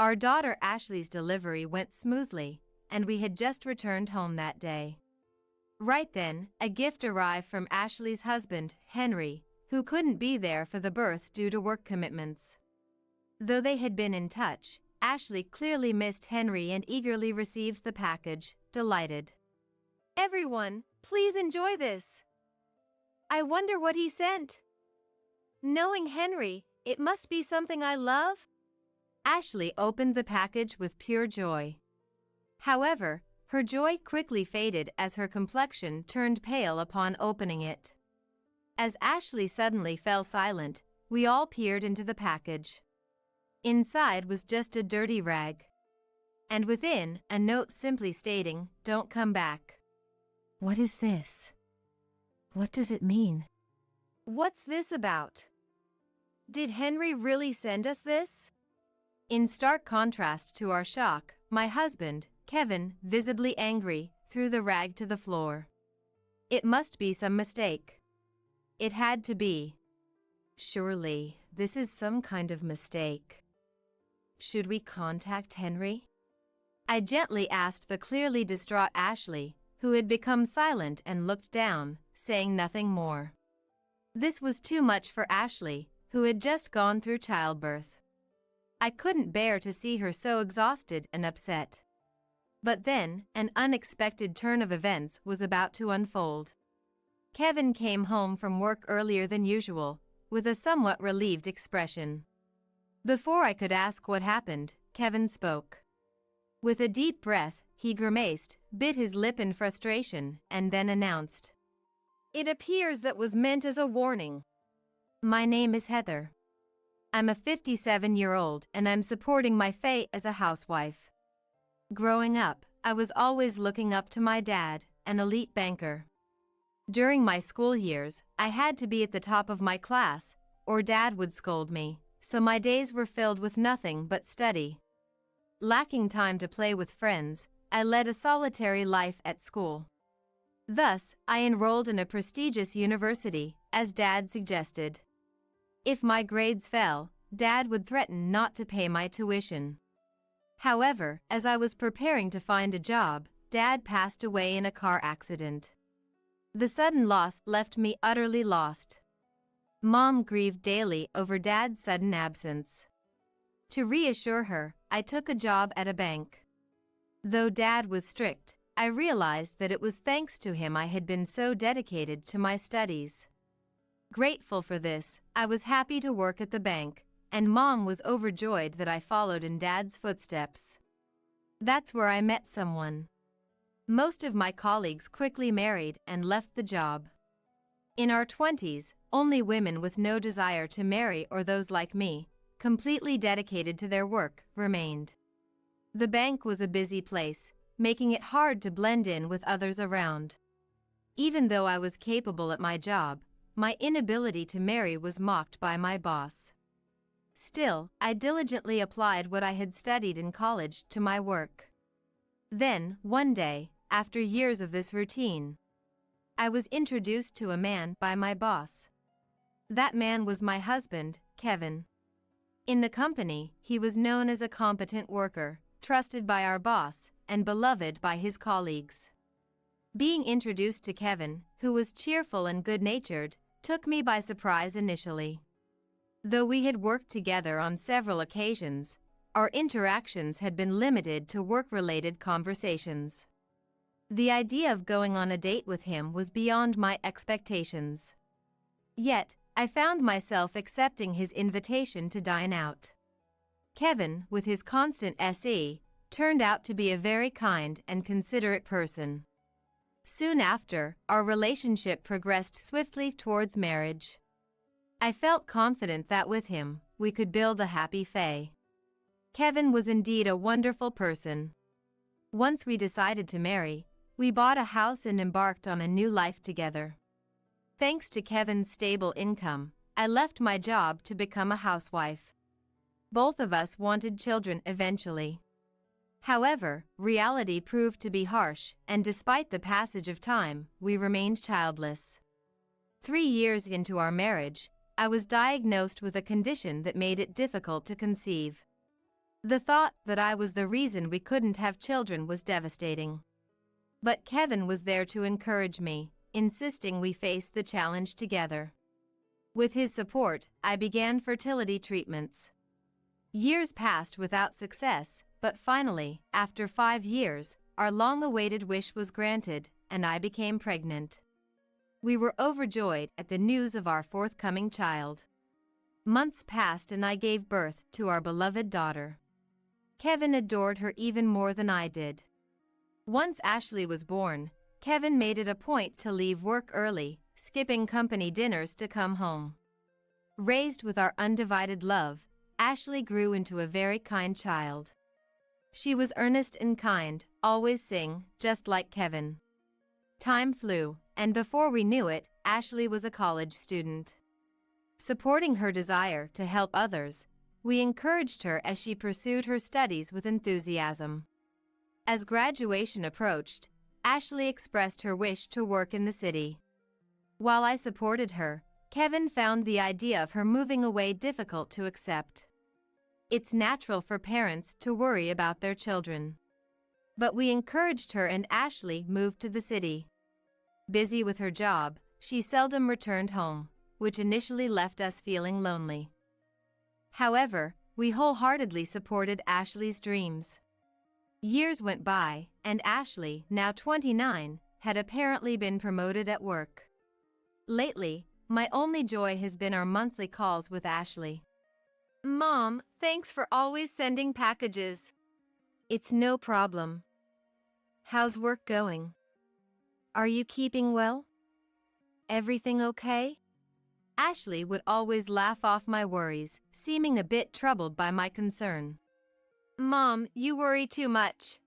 Our daughter Ashley's delivery went smoothly, and we had just returned home that day. Right then, a gift arrived from Ashley's husband, Henry, who couldn't be there for the birth due to work commitments. Though they had been in touch, Ashley clearly missed Henry and eagerly received the package, delighted. "Everyone, please enjoy this. I wonder what he sent. Knowing Henry, it must be something I love." Ashley opened the package with pure joy. However, her joy quickly faded as her complexion turned pale upon opening it. As Ashley suddenly fell silent, we all peered into the package. Inside was just a dirty rag. And within, a note simply stating, "Don't come back." What is this? What does it mean? What's this about? Did Henry really send us this? In stark contrast to our shock, my husband, Kevin, visibly angry, threw the rag to the floor. It must be some mistake. It had to be. Surely, this is some kind of mistake. Should we contact Henry? I gently asked the clearly distraught Ashley, who had become silent and looked down, saying nothing more. This was too much for Ashley, who had just gone through childbirth. I couldn't bear to see her so exhausted and upset. But then, an unexpected turn of events was about to unfold. Kevin came home from work earlier than usual, with a somewhat relieved expression. Before I could ask what happened, Kevin spoke. With a deep breath, he grimaced, bit his lip in frustration, and then announced, "It appears that was meant as a warning. My name is Heather. I'm a 57-year-old and I'm supporting my fate as a housewife. Growing up, I was always looking up to my dad, an elite banker. During my school years, I had to be at the top of my class, or Dad would scold me, so my days were filled with nothing but study. Lacking time to play with friends, I led a solitary life at school. Thus, I enrolled in a prestigious university, as Dad suggested. If my grades fell, Dad would threaten not to pay my tuition. However, as I was preparing to find a job, Dad passed away in a car accident. The sudden loss left me utterly lost. Mom grieved daily over Dad's sudden absence. To reassure her, I took a job at a bank. Though Dad was strict, I realized that it was thanks to him I had been so dedicated to my studies. Grateful for this, I was happy to work at the bank, and Mom was overjoyed that I followed in Dad's footsteps. That's where I met someone. Most of my colleagues quickly married and left the job. In our 20s, only women with no desire to marry or those like me, completely dedicated to their work, remained. The bank was a busy place, making it hard to blend in with others around. Even though I was capable at my job, my inability to marry was mocked by my boss. Still, I diligently applied what I had studied in college to my work. Then, one day, after years of this routine, I was introduced to a man by my boss. That man was my husband, Kevin. In the company, he was known as a competent worker, trusted by our boss, and beloved by his colleagues. Being introduced to Kevin, who was cheerful and good-natured, took me by surprise initially. Though we had worked together on several occasions, our interactions had been limited to work-related conversations. The idea of going on a date with him was beyond my expectations. Yet, I found myself accepting his invitation to dine out. Kevin, with his constant SE, turned out to be a very kind and considerate person. Soon after, our relationship progressed swiftly towards marriage. I felt confident that with him, we could build a happy family. Kevin was indeed a wonderful person. Once we decided to marry, we bought a house and embarked on a new life together. Thanks to Kevin's stable income, I left my job to become a housewife. Both of us wanted children eventually. However, reality proved to be harsh, and despite the passage of time, we remained childless. 3 years into our marriage, I was diagnosed with a condition that made it difficult to conceive. The thought that I was the reason we couldn't have children was devastating. But Kevin was there to encourage me, insisting we face the challenge together. With his support, I began fertility treatments. Years passed without success, but finally, after 5 years, our long-awaited wish was granted, and I became pregnant. We were overjoyed at the news of our forthcoming child. Months passed and I gave birth to our beloved daughter. Kevin adored her even more than I did. Once Ashley was born, Kevin made it a point to leave work early, skipping company dinners to come home. Raised with our undivided love, Ashley grew into a very kind child. She was earnest and kind, always sing, just like Kevin. Time flew, and before we knew it, Ashley was a college student. Supporting her desire to help others, we encouraged her as she pursued her studies with enthusiasm. As graduation approached, Ashley expressed her wish to work in the city. While I supported her, Kevin found the idea of her moving away difficult to accept. It's natural for parents to worry about their children. But we encouraged her and Ashley moved to the city. Busy with her job, she seldom returned home, which initially left us feeling lonely. However, we wholeheartedly supported Ashley's dreams. Years went by, and Ashley, now 29, had apparently been promoted at work. Lately, my only joy has been our monthly calls with Ashley. "Mom, thanks for always sending packages." "It's no problem. How's work going? Are you keeping well? Everything okay?" Ashley would always laugh off my worries, seeming a bit troubled by my concern. "Mom, you worry too much.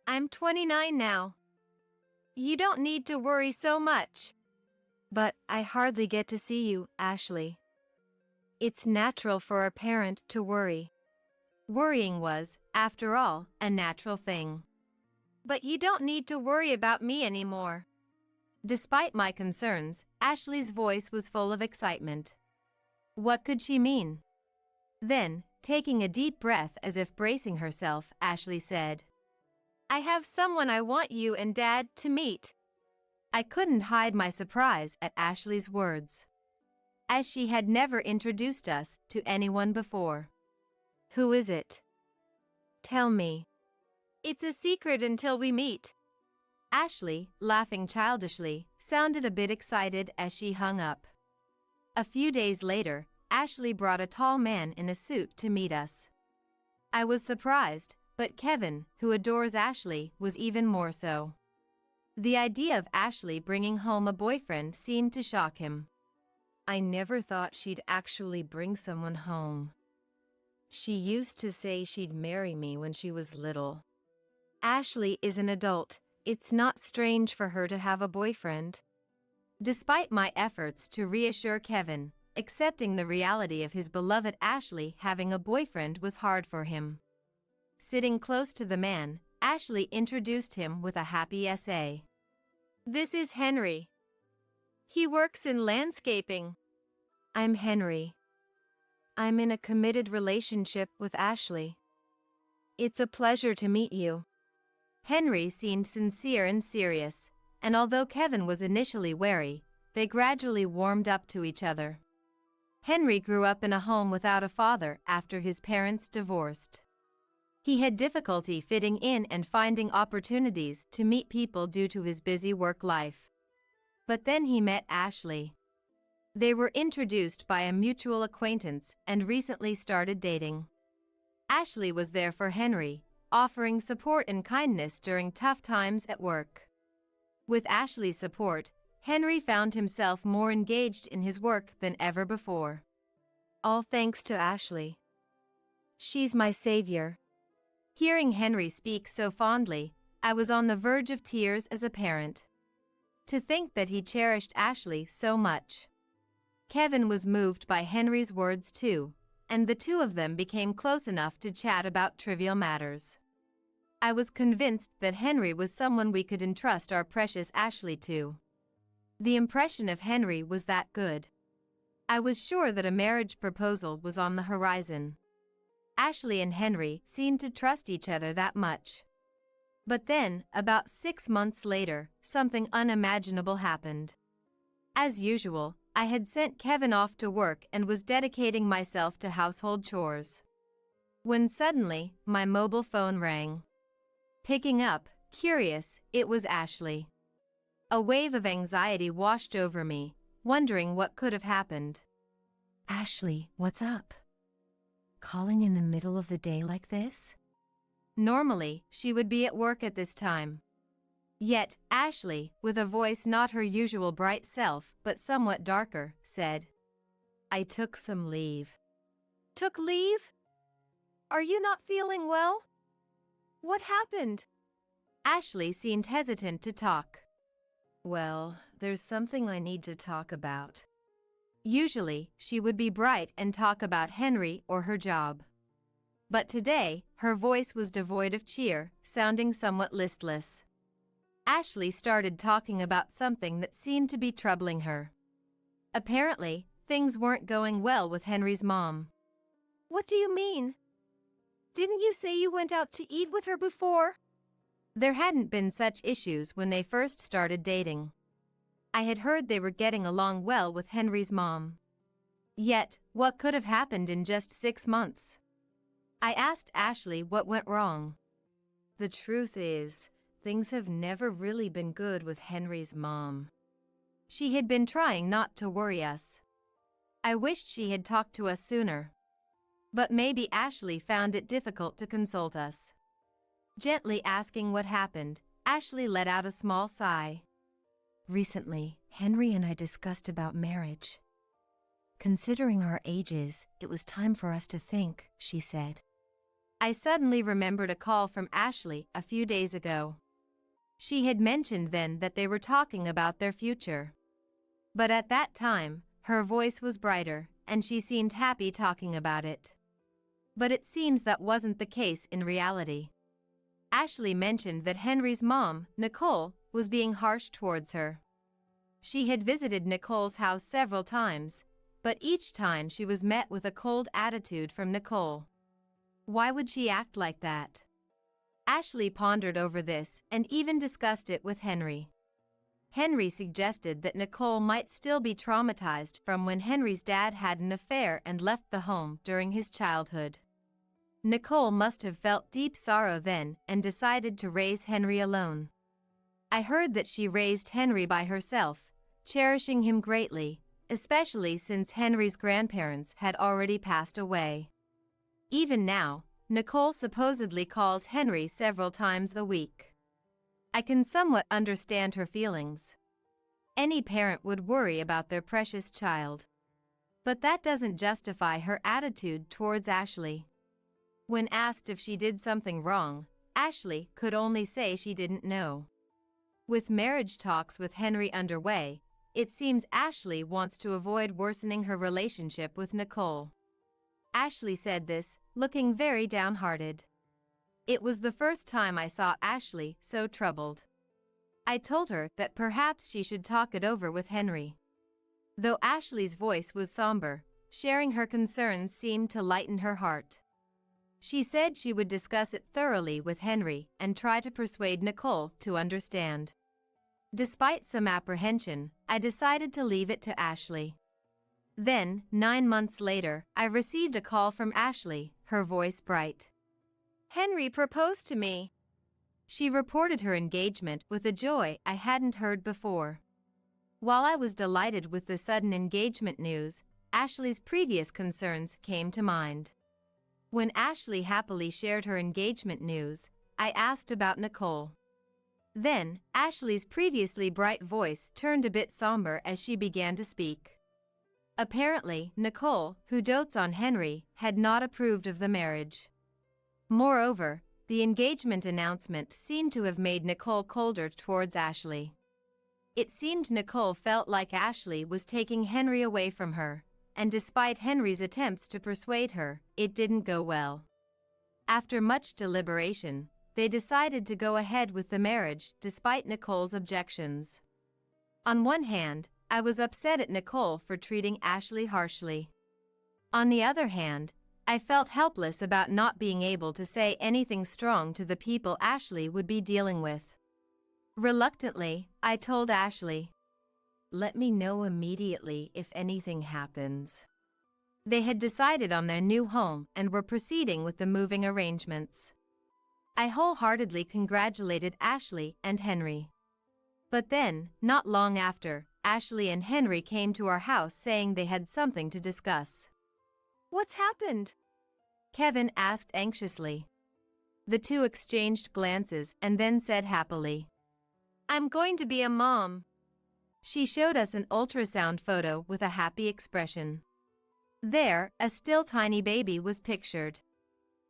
I'm 29 now. You don't need to worry so much." "But I hardly get to see you, Ashley. It's natural for a parent to worry." Worrying was, after all, a natural thing. "But you don't need to worry about me anymore." Despite my concerns, Ashley's voice was full of excitement. What could she mean? Then, taking a deep breath as if bracing herself, Ashley said, "I have someone I want you and Dad to meet." I couldn't hide my surprise at Ashley's words, as she had never introduced us to anyone before. "Who is it? Tell me." "It's a secret until we meet." Ashley, laughing childishly, sounded a bit excited as she hung up. A few days later, Ashley brought a tall man in a suit to meet us. I was surprised, but Kevin, who adores Ashley, was even more so. The idea of Ashley bringing home a boyfriend seemed to shock him. "I never thought she'd actually bring someone home. She used to say she'd marry me when she was little. Ashley is an adult. It's not strange for her to have a boyfriend." Despite my efforts to reassure Kevin, accepting the reality of his beloved Ashley having a boyfriend was hard for him. Sitting close to the man, Ashley introduced him with a happy essay. "This is Henry. He works in landscaping." "I'm Henry. I'm in a committed relationship with Ashley. It's a pleasure to meet you." Henry seemed sincere and serious, and although Kevin was initially wary, they gradually warmed up to each other. Henry grew up in a home without a father after his parents divorced. He had difficulty fitting in and finding opportunities to meet people due to his busy work life. But then he met Ashley. They were introduced by a mutual acquaintance and recently started dating. Ashley was there for Henry, offering support and kindness during tough times at work. With Ashley's support, Henry found himself more engaged in his work than ever before. All thanks to Ashley. She's my savior. Hearing Henry speak so fondly, I was on the verge of tears as a parent. To think that he cherished Ashley so much. Kevin was moved by Henry's words too, and the two of them became close enough to chat about trivial matters. I was convinced that Henry was someone we could entrust our precious Ashley to. The impression of Henry was that good. I was sure that a marriage proposal was on the horizon. Ashley and Henry seemed to trust each other that much. But then, about 6 months later, something unimaginable happened. As usual, I had sent Kevin off to work and was dedicating myself to household chores. When suddenly, my mobile phone rang. Picking up, curious, it was Ashley. A wave of anxiety washed over me, wondering what could have happened. Ashley, what's up? Calling in the middle of the day like this? Normally, she would be at work at this time. Yet, Ashley, with a voice not her usual bright self but somewhat darker, said, "I took some leave." Took leave? Are you not feeling well? What happened? Ashley seemed hesitant to talk. Well, there's something I need to talk about. Usually, she would be bright and talk about Henry or her job. But today, her voice was devoid of cheer, sounding somewhat listless. Ashley started talking about something that seemed to be troubling her. Apparently, things weren't going well with Henry's mom. What do you mean? Didn't you say you went out to eat with her before? There hadn't been such issues when they first started dating. I had heard they were getting along well with Henry's mom. Yet, what could have happened in just 6 months? I asked Ashley what went wrong. The truth is, things have never really been good with Henry's mom. She had been trying not to worry us. I wished she had talked to us sooner. But maybe Ashley found it difficult to consult us. Gently asking what happened, Ashley let out a small sigh. Recently, Henry and I discussed about marriage. Considering our ages, it was time for us to think, she said. I suddenly remembered a call from Ashley a few days ago. She had mentioned then that they were talking about their future. But at that time, her voice was brighter, and she seemed happy talking about it. But it seems that wasn't the case in reality. Ashley mentioned that Henry's mom, Nicole, was being harsh towards her. She had visited Nicole's house several times, but each time she was met with a cold attitude from Nicole. Why would she act like that? Ashley pondered over this and even discussed it with Henry. Henry suggested that Nicole might still be traumatized from when Henry's dad had an affair and left the home during his childhood. Nicole must have felt deep sorrow then and decided to raise Henry alone. I heard that she raised Henry by herself, cherishing him greatly, especially since Henry's grandparents had already passed away. Even now, Nicole supposedly calls Henry several times a week. I can somewhat understand her feelings. Any parent would worry about their precious child. But that doesn't justify her attitude towards Ashley. When asked if she did something wrong, Ashley could only say she didn't know. With marriage talks with Henry underway, it seems Ashley wants to avoid worsening her relationship with Nicole. Ashley said this, looking very downhearted. It was the first time I saw Ashley so troubled. I told her that perhaps she should talk it over with Henry. Though Ashley's voice was somber, sharing her concerns seemed to lighten her heart. She said she would discuss it thoroughly with Henry and try to persuade Nicole to understand. Despite some apprehension, I decided to leave it to Ashley. Then, 9 months later, I received a call from Ashley, her voice bright. Henry proposed to me. She reported her engagement with a joy I hadn't heard before. While I was delighted with the sudden engagement news, Ashley's previous concerns came to mind. When Ashley happily shared her engagement news, I asked about Nicole. Then, Ashley's previously bright voice turned a bit somber as she began to speak. Apparently, Nicole, who dotes on Henry, had not approved of the marriage. Moreover, the engagement announcement seemed to have made Nicole colder towards Ashley. It seemed Nicole felt like Ashley was taking Henry away from her, and despite Henry's attempts to persuade her, it didn't go well. After much deliberation, they decided to go ahead with the marriage despite Nicole's objections. On one hand, I was upset at Nicole for treating Ashley harshly. On the other hand, I felt helpless about not being able to say anything strong to the people Ashley would be dealing with. Reluctantly, I told Ashley, "Let me know immediately if anything happens." They had decided on their new home and were proceeding with the moving arrangements. I wholeheartedly congratulated Ashley and Henry. But then, not long after, Ashley and Henry came to our house saying they had something to discuss. What's happened? Kevin asked anxiously. The two exchanged glances and then said happily, "I'm going to be a mom." She showed us an ultrasound photo with a happy expression. There, a still tiny baby was pictured.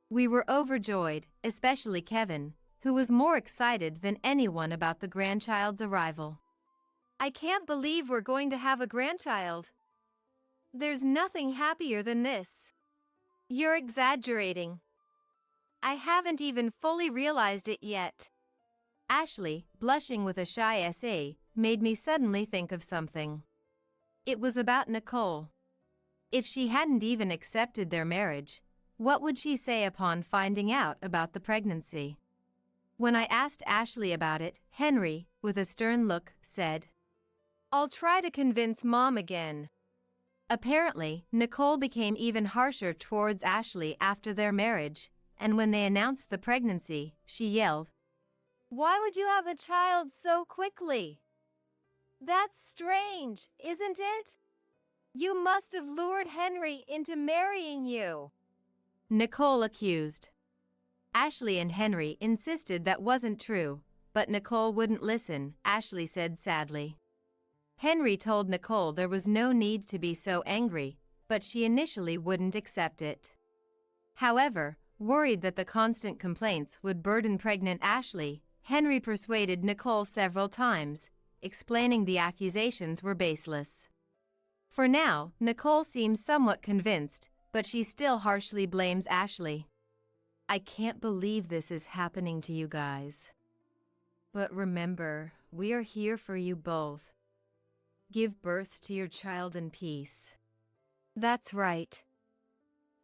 We were overjoyed, especially Kevin, who was more excited than anyone about the grandchild's arrival. "I can't believe we're going to have a grandchild. There's nothing happier than this." "You're exaggerating. I haven't even fully realized it yet." Ashley, blushing with a shy SA, made me suddenly think of something. It was about Nicole. If she hadn't even accepted their marriage, what would she say upon finding out about the pregnancy? When I asked Ashley about it, Henry, with a stern look, said, "I'll try to convince Mom again." Apparently, Nicole became even harsher towards Ashley after their marriage, and when they announced the pregnancy, she yelled, "Why would you have a child so quickly? That's strange, isn't it? You must have lured Henry into marrying you." Nicole accused. Ashley and Henry insisted that wasn't true, but Nicole wouldn't listen, Ashley said sadly. Henry told Nicole there was no need to be so angry, but she initially wouldn't accept it. However, worried that the constant complaints would burden pregnant Ashley, Henry persuaded Nicole several times, explaining the accusations were baseless. For now, Nicole seems somewhat convinced, but she still harshly blames Ashley. "I can't believe this is happening to you guys. But remember, we are here for you both. Give birth to your child in peace." That's right.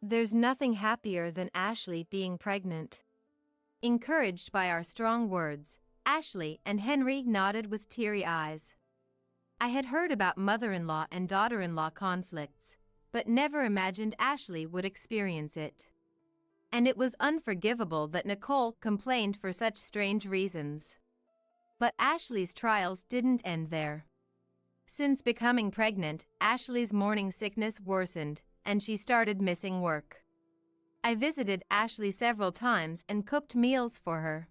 There's nothing happier than Ashley being pregnant. Encouraged by our strong words, Ashley and Henry nodded with teary eyes. I had heard about mother-in-law and daughter-in-law conflicts, but never imagined Ashley would experience it. And it was unforgivable that Nicole complained for such strange reasons. But Ashley's trials didn't end there. Since becoming pregnant, Ashley's morning sickness worsened, and she started missing work. I visited Ashley several times and cooked meals for her.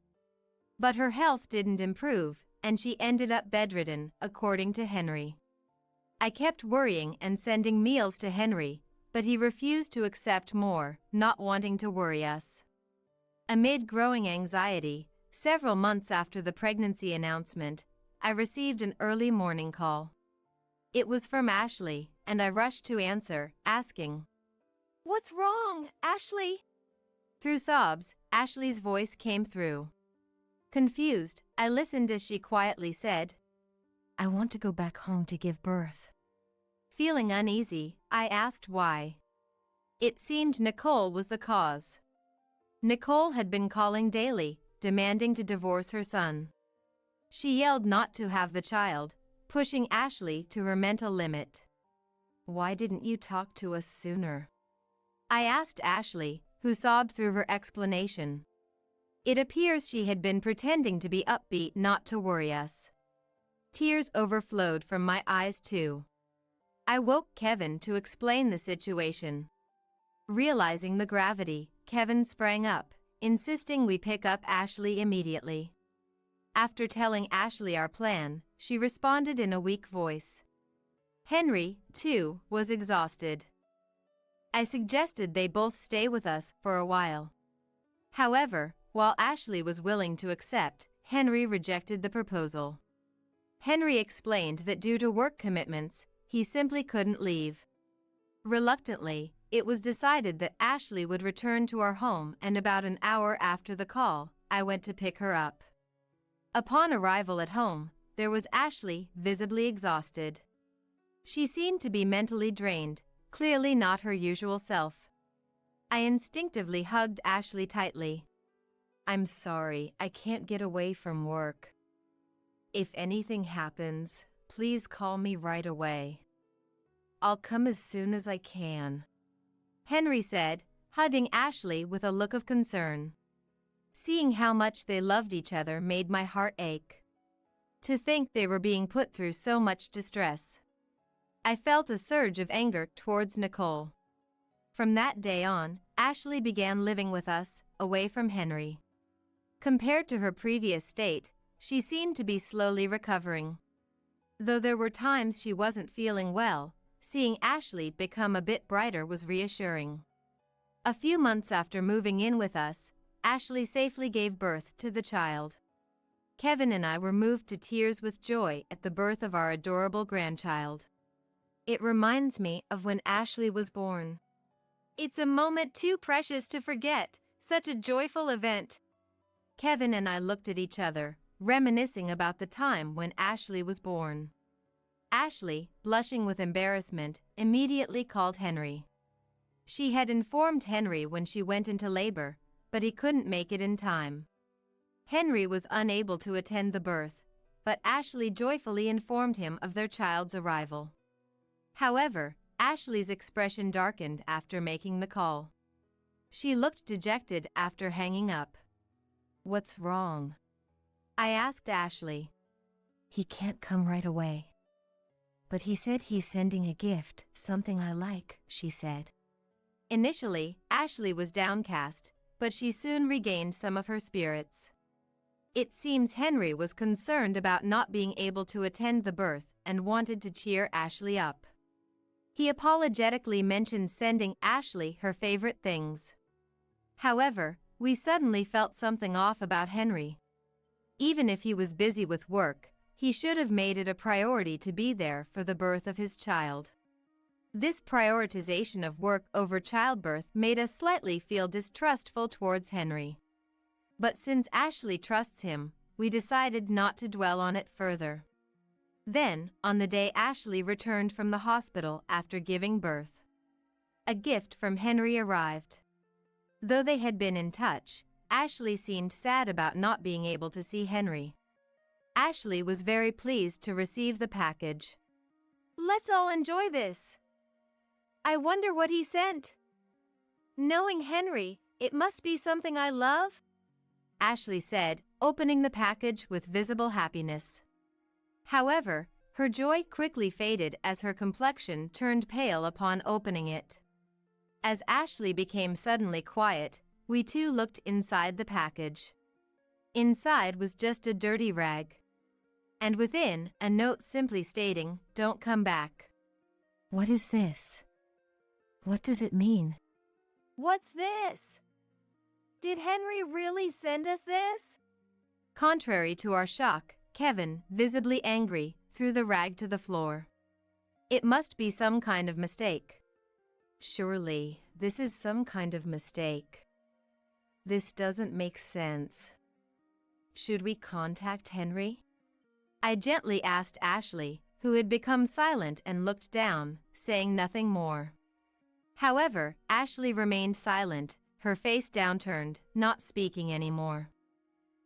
But her health didn't improve, and she ended up bedridden, according to Henry. I kept worrying and sending meals to Henry, but he refused to accept more, not wanting to worry us. Amid growing anxiety, several months after the pregnancy announcement, I received an early morning call. It was from Ashley, and I rushed to answer, asking, "What's wrong, Ashley?" Through sobs, Ashley's voice came through. Confused, I listened as she quietly said, "I want to go back home to give birth." Feeling uneasy, I asked why. It seemed Nicole was the cause. Nicole had been calling daily, demanding to divorce her son. She yelled not to have the child, pushing Ashley to her mental limit. "Why didn't you talk to us sooner?" I asked Ashley, who sobbed through her explanation. It appears she had been pretending to be upbeat not to worry us. Tears overflowed from my eyes too. I woke Kevin to explain the situation. Realizing the gravity, Kevin sprang up, insisting we pick up Ashley immediately. After telling Ashley our plan, she responded in a weak voice. Henry, too, was exhausted. I suggested they both stay with us for a while. However, while Ashley was willing to accept, Henry rejected the proposal. Henry explained that due to work commitments, he simply couldn't leave. Reluctantly, it was decided that Ashley would return to our home, and about an hour after the call, I went to pick her up. Upon arrival at home, there was Ashley, visibly exhausted. She seemed to be mentally drained, clearly not her usual self. I instinctively hugged Ashley tightly. "I'm sorry, I can't get away from work. If anything happens, please call me right away. I'll come as soon as I can," Henry said, hugging Ashley with a look of concern. Seeing how much they loved each other made my heart ache. To think they were being put through so much distress. I felt a surge of anger towards Nicole. From that day on, Ashley began living with us, away from Henry. Compared to her previous state, she seemed to be slowly recovering. Though there were times she wasn't feeling well, seeing Ashley become a bit brighter was reassuring. A few months after moving in with us, Ashley safely gave birth to the child. Kevin and I were moved to tears with joy at the birth of our adorable grandchild. It reminds me of when Ashley was born. It's a moment too precious to forget, such a joyful event. Kevin and I looked at each other, reminiscing about the time when Ashley was born. Ashley, blushing with embarrassment, immediately called Henry. She had informed Henry when she went into labor, but he couldn't make it in time. Henry was unable to attend the birth, but Ashley joyfully informed him of their child's arrival. However, Ashley's expression darkened after making the call. She looked dejected after hanging up. "What's wrong?" I asked Ashley. "He can't come right away. But he said he's sending a gift, something I like," she said. Initially, Ashley was downcast, but she soon regained some of her spirits. It seems Henry was concerned about not being able to attend the birth and wanted to cheer Ashley up. He apologetically mentioned sending Ashley her favorite things. However, we suddenly felt something off about Henry. Even if he was busy with work, he should have made it a priority to be there for the birth of his child. This prioritization of work over childbirth made us slightly feel distrustful towards Henry. But since Ashley trusts him, we decided not to dwell on it further. Then, on the day Ashley returned from the hospital after giving birth, a gift from Henry arrived. Though they had been in touch, Ashley seemed sad about not being able to see Henry. Ashley was very pleased to receive the package. "Let's all enjoy this. I wonder what he sent. Knowing Henry, it must be something I love," Ashley said, opening the package with visible happiness. However, her joy quickly faded as her complexion turned pale upon opening it. As Ashley became suddenly quiet, we too looked inside the package. Inside was just a dirty rag. And within, a note simply stating, "Don't come back." "What is this? What does it mean?" "What's this? Did Henry really send us this?" Contrary to our shock, Kevin, visibly angry, threw the rag to the floor. "It must be some kind of mistake. Surely, this is some kind of mistake. This doesn't make sense. Should we contact Henry?" I gently asked Ashley, who had become silent and looked down, saying nothing more. However, Ashley remained silent, her face downturned, not speaking anymore.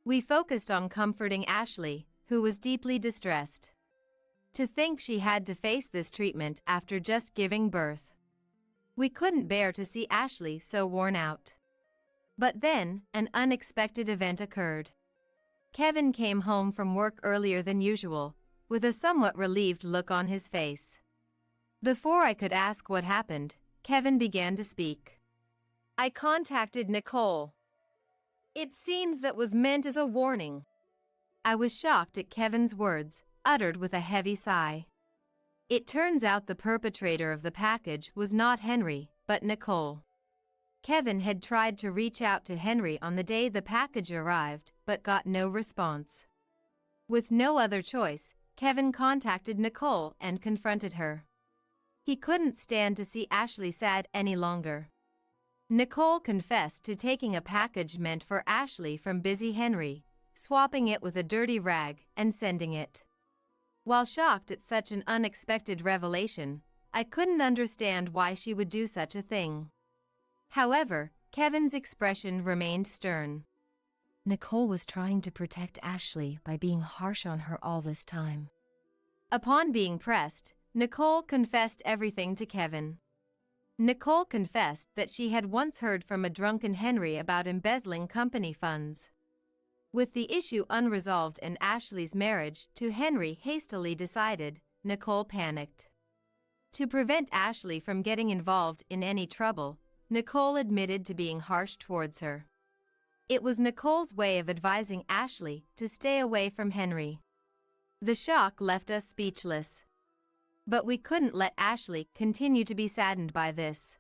We focused on comforting Ashley, who was deeply distressed. To think she had to face this treatment after just giving birth. We couldn't bear to see Ashley so worn out. But then, an unexpected event occurred. Kevin came home from work earlier than usual, with a somewhat relieved look on his face. Before I could ask what happened, Kevin began to speak. "I contacted Nicole. It seems that was meant as a warning." I was shocked at Kevin's words, uttered with a heavy sigh. It turns out the perpetrator of the package was not Henry, but Nicole. Kevin had tried to reach out to Henry on the day the package arrived, but got no response. With no other choice, Kevin contacted Nicole and confronted her. He couldn't stand to see Ashley sad any longer. Nicole confessed to taking a package meant for Ashley from busy Henry, swapping it with a dirty rag, and sending it. While shocked at such an unexpected revelation, I couldn't understand why she would do such a thing. However, Kevin's expression remained stern. Nicole was trying to protect Ashley by being harsh on her all this time. Upon being pressed, Nicole confessed everything to Kevin. Nicole confessed that she had once heard from a drunken Henry about embezzling company funds. With the issue unresolved and Ashley's marriage to Henry hastily decided, Nicole panicked. To prevent Ashley from getting involved in any trouble, Nicole admitted to being harsh towards her. It was Nicole's way of advising Ashley to stay away from Henry. The shock left us speechless. But we couldn't let Ashley continue to be saddened by this.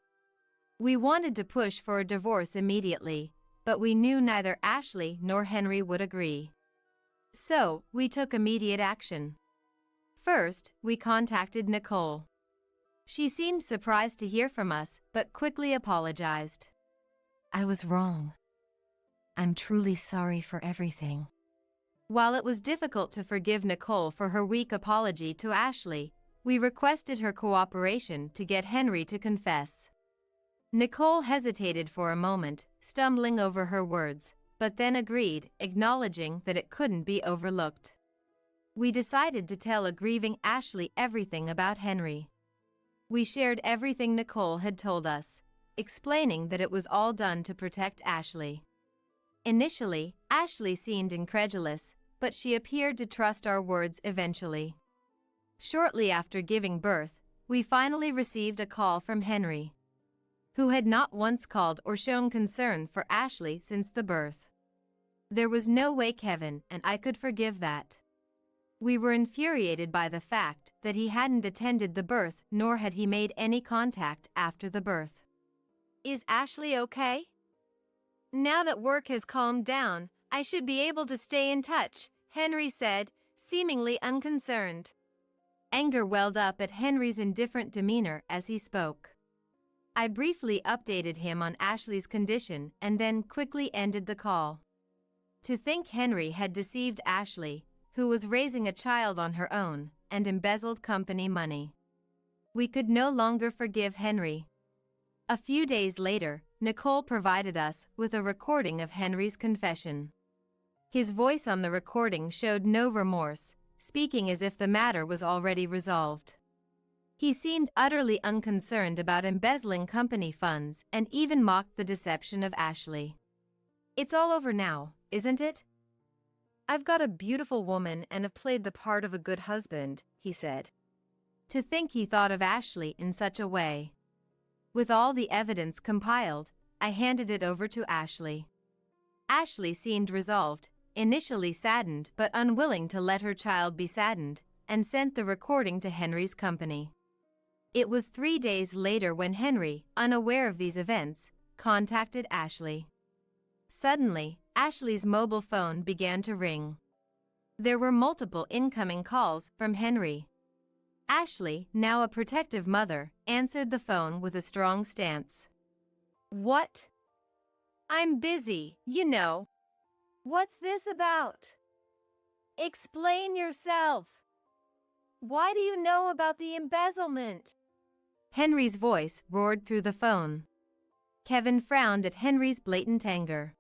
We wanted to push for a divorce immediately, but we knew neither Ashley nor Henry would agree. So, we took immediate action. First, we contacted Nicole. She seemed surprised to hear from us, but quickly apologized. I was wrong. I'm truly sorry for everything. While it was difficult to forgive Nicole for her weak apology to Ashley, we requested her cooperation to get Henry to confess. Nicole hesitated for a moment, stumbling over her words, but then agreed, acknowledging that it couldn't be overlooked. We decided to tell a grieving Ashley everything about Henry. We shared everything Nicole had told us, explaining that it was all done to protect Ashley. Initially, Ashley seemed incredulous, but she appeared to trust our words eventually. Shortly after giving birth, we finally received a call from Henry, who had not once called or shown concern for Ashley since the birth. There was no way Kevin and I could forgive that. We were infuriated by the fact that he hadn't attended the birth nor had he made any contact after the birth. Is Ashley okay? Now that work has calmed down, I should be able to stay in touch, Henry said, seemingly unconcerned. Anger welled up at Henry's indifferent demeanor as he spoke. I briefly updated him on Ashley's condition and then quickly ended the call. To think Henry had deceived Ashley, who was raising a child on her own, and embezzled company money. We could no longer forgive Henry. A few days later, Nicole provided us with a recording of Henry's confession. His voice on the recording showed no remorse, speaking as if the matter was already resolved. He seemed utterly unconcerned about embezzling company funds and even mocked the deception of Ashley. It's all over now, isn't it? I've got a beautiful woman and have played the part of a good husband, he said. To think he thought of Ashley in such a way. With all the evidence compiled, I handed it over to Ashley. Ashley seemed resolved, initially saddened but unwilling to let her child be saddened, and sent the recording to Henry's company. It was 3 days later when Henry, unaware of these events, contacted Ashley. Suddenly, Ashley's mobile phone began to ring. There were multiple incoming calls from Henry. Ashley, now a protective mother, answered the phone with a strong stance. What? I'm busy, you know. What's this about? Explain yourself. Why do you know about the embezzlement? Henry's voice roared through the phone. Kevin frowned at Henry's blatant anger.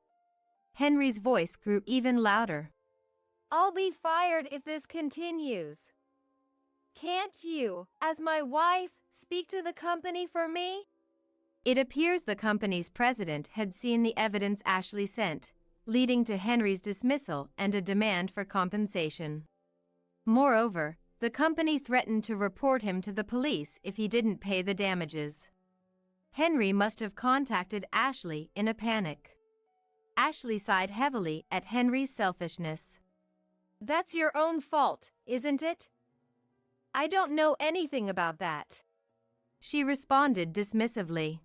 Henry's voice grew even louder. I'll be fired if this continues. Can't you, as my wife, speak to the company for me? It appears the company's president had seen the evidence Ashley sent, leading to Henry's dismissal and a demand for compensation. Moreover, the company threatened to report him to the police if he didn't pay the damages. Henry must have contacted Ashley in a panic. Ashley sighed heavily at Henry's selfishness. That's your own fault, isn't it? I don't know anything about that. She responded dismissively.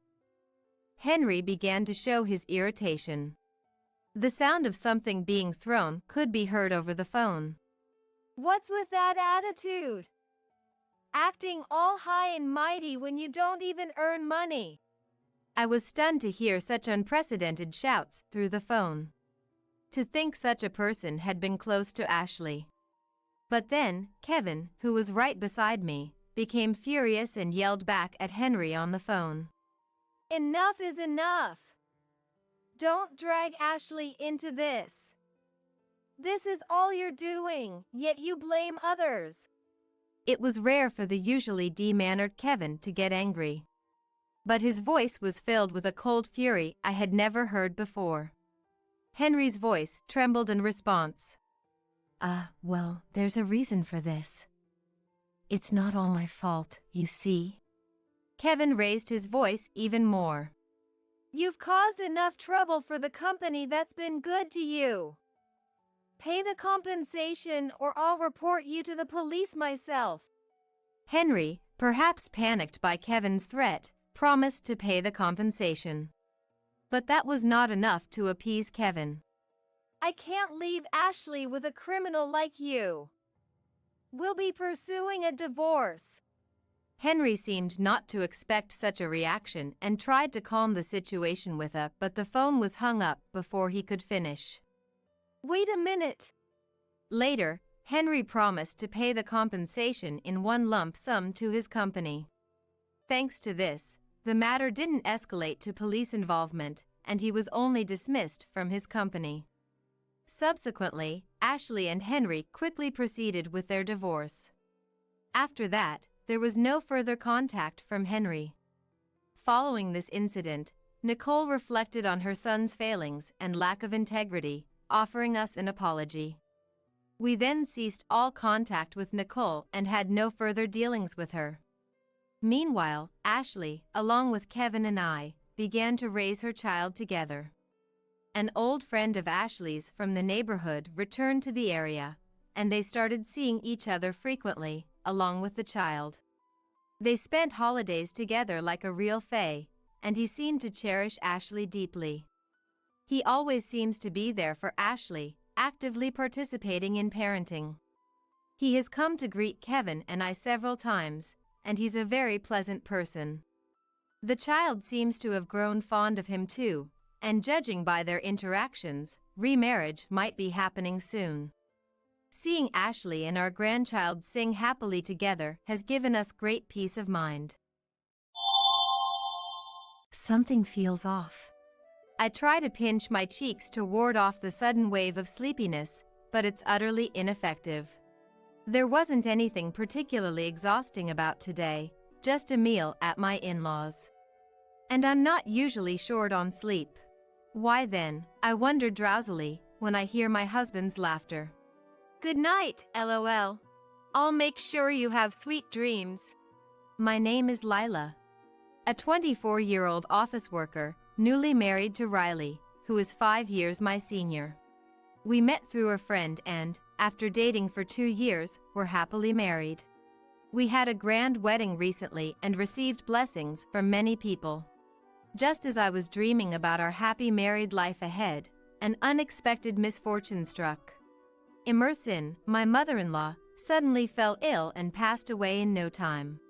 Henry began to show his irritation. The sound of something being thrown could be heard over the phone. What's with that attitude? Acting all high and mighty when you don't even earn money. I was stunned to hear such unprecedented shouts through the phone. To think such a person had been close to Ashley. But then, Kevin, who was right beside me, became furious and yelled back at Henry on the phone. Enough is enough. Don't drag Ashley into this. This is all you're doing, yet you blame others. It was rare for the usually de-mannered Kevin to get angry. But his voice was filled with a cold fury I had never heard before. Henry's voice trembled in response. Well, there's a reason for this. It's not all my fault, you see. Kevin raised his voice even more. You've caused enough trouble for the company that's been good to you. Pay the compensation or I'll report you to the police myself. Henry, perhaps panicked by Kevin's threat, promised to pay the compensation. But that was not enough to appease Kevin. I can't leave Ashley with a criminal like you. We'll be pursuing a divorce. Henry seemed not to expect such a reaction and tried to calm the situation with but the phone was hung up before he could finish. Wait a minute. Later, Henry promised to pay the compensation in one lump sum to his company. Thanks to this, the matter didn't escalate to police involvement, and he was only dismissed from his company. Subsequently, Ashley and Henry quickly proceeded with their divorce. After that, there was no further contact from Henry. Following this incident, Nicole reflected on her son's failings and lack of integrity, offering us an apology. We then ceased all contact with Nicole and had no further dealings with her. Meanwhile, Ashley, along with Kevin and I, began to raise her child together. An old friend of Ashley's from the neighborhood returned to the area, and they started seeing each other frequently, along with the child. They spent holidays together like a real fae, and he seemed to cherish Ashley deeply. He always seems to be there for Ashley, actively participating in parenting. He has come to greet Kevin and I several times, and he's a very pleasant person. The child seems to have grown fond of him too, and judging by their interactions, remarriage might be happening soon. Seeing Ashley and our grandchild sing happily together has given us great peace of mind. Something feels off. I try to pinch my cheeks to ward off the sudden wave of sleepiness, but it's utterly ineffective. There wasn't anything particularly exhausting about today, just a meal at my in-laws. And I'm not usually short on sleep. Why then, I wonder drowsily, when I hear my husband's laughter. Good night, LOL. I'll make sure you have sweet dreams. My name is Lila. A 24-year-old office worker, newly married to Riley, who is 5 years my senior. We met through a friend and, after dating for 2 years, were happily married. We had a grand wedding recently and received blessings from many people. Just as I was dreaming about our happy married life ahead, an unexpected misfortune struck. Emerson, my mother-in-law, suddenly fell ill and passed away in no time.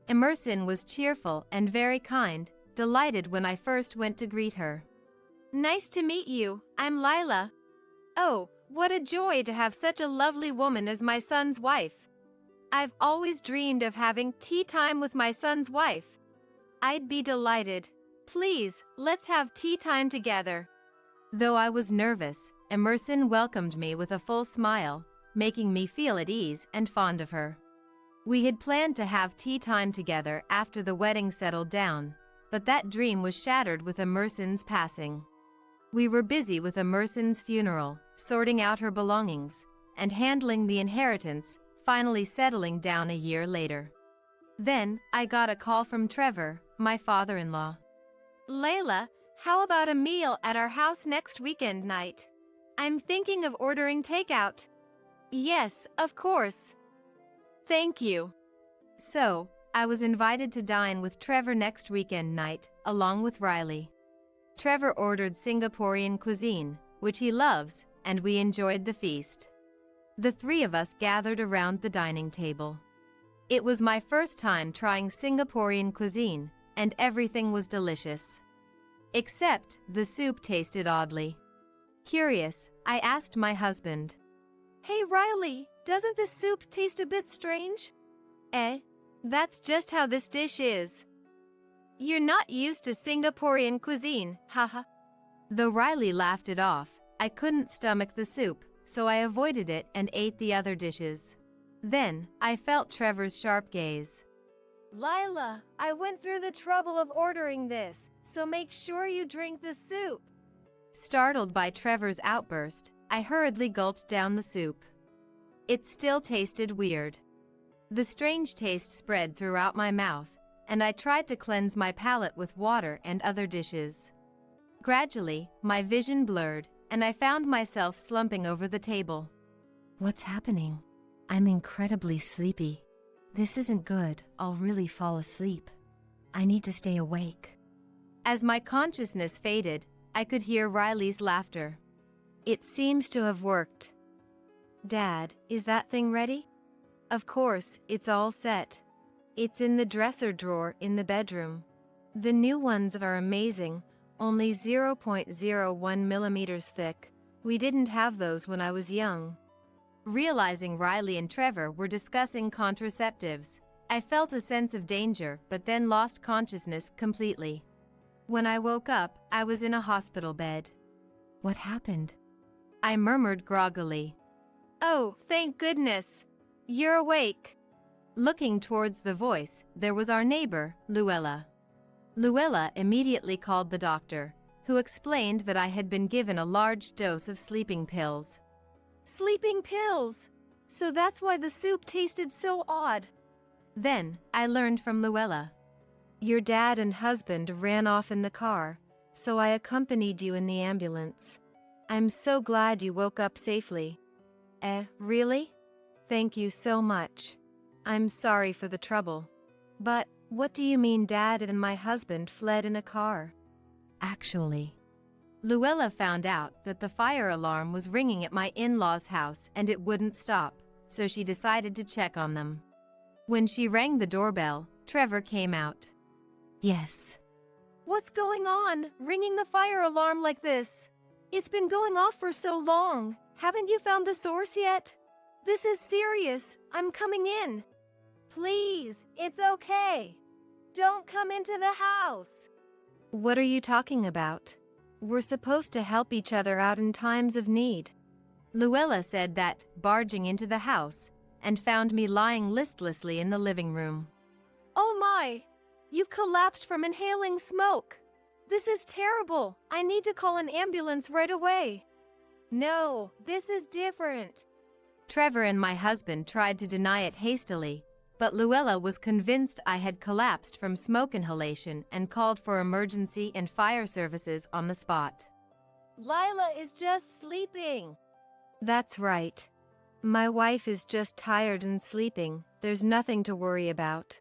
Emerson was cheerful and very kind, delighted when I first went to greet her. Nice to meet you, I'm Lila. Oh, what a joy to have such a lovely woman as my son's wife. I've always dreamed of having tea time with my son's wife. I'd be delighted. Please, let's have tea time together. Though I was nervous, Emerson welcomed me with a full smile, making me feel at ease and fond of her. We had planned to have tea time together after the wedding settled down, but that dream was shattered with Emerson's passing. We were busy with Emerson's funeral, sorting out her belongings, and handling the inheritance, finally settling down a year later. Then, I got a call from Trevor, my father-in-law. Layla, how about a meal at our house next weekend night? I'm thinking of ordering takeout. Yes, of course. Thank you. So, I was invited to dine with Trevor next weekend night, along with Riley. Trevor ordered Singaporean cuisine, which he loves, and we enjoyed the feast. The three of us gathered around the dining table. It was my first time trying Singaporean cuisine, and everything was delicious. Except, the soup tasted oddly. Curious, I asked my husband. Hey Riley, doesn't this soup taste a bit strange? That's just how this dish is. You're not used to Singaporean cuisine, haha. Though Riley laughed it off, I couldn't stomach the soup, so I avoided it and ate the other dishes. Then, I felt Trevor's sharp gaze. Lila, I went through the trouble of ordering this, so make sure you drink the soup. Startled by Trevor's outburst, I hurriedly gulped down the soup. It still tasted weird. The strange taste spread throughout my mouth, and I tried to cleanse my palate with water and other dishes. Gradually, my vision blurred, and I found myself slumping over the table. What's happening? I'm incredibly sleepy. This isn't good. I'll really fall asleep. I need to stay awake. As my consciousness faded, I could hear Riley's laughter. It seems to have worked. Dad, is that thing ready? Of course, it's all set. It's in the dresser drawer in the bedroom. The new ones are amazing, only 0.01 millimeters thick. We didn't have those when I was young. Realizing Riley and Trevor were discussing contraceptives, I felt a sense of danger but then lost consciousness completely. When I woke up, I was in a hospital bed. What happened? I murmured groggily. Oh, thank goodness. You're awake. Looking towards the voice, there was our neighbor, Luella. Luella immediately called the doctor, who explained that I had been given a large dose of sleeping pills. Sleeping pills! So that's why the soup tasted so odd. Then, I learned from Luella. Your dad and husband ran off in the car, so I accompanied you in the ambulance. I'm so glad you woke up safely. Really? Thank you so much. I'm sorry for the trouble. But what do you mean Dad and my husband fled in a car? Actually, Luella found out that the fire alarm was ringing at my in-laws' house and it wouldn't stop, so she decided to check on them. When she rang the doorbell, Trevor came out. yes. What's going on, ringing the fire alarm like this? It's been going off for so long. Haven't you found the source yet? This is serious. I'm coming in. Please, it's okay. Don't come into the house. What are you talking about? We're supposed to help each other out in times of need. Luella said that, barging into the house, and found me lying listlessly in the living room. Oh my! You've collapsed from inhaling smoke. This is terrible. I need to call an ambulance right away. No, this is different. Trevor and my husband tried to deny it hastily, but Luella was convinced I had collapsed from smoke inhalation and called for emergency and fire services on the spot. Lila is just sleeping. That's right. My wife is just tired and sleeping. There's nothing to worry about.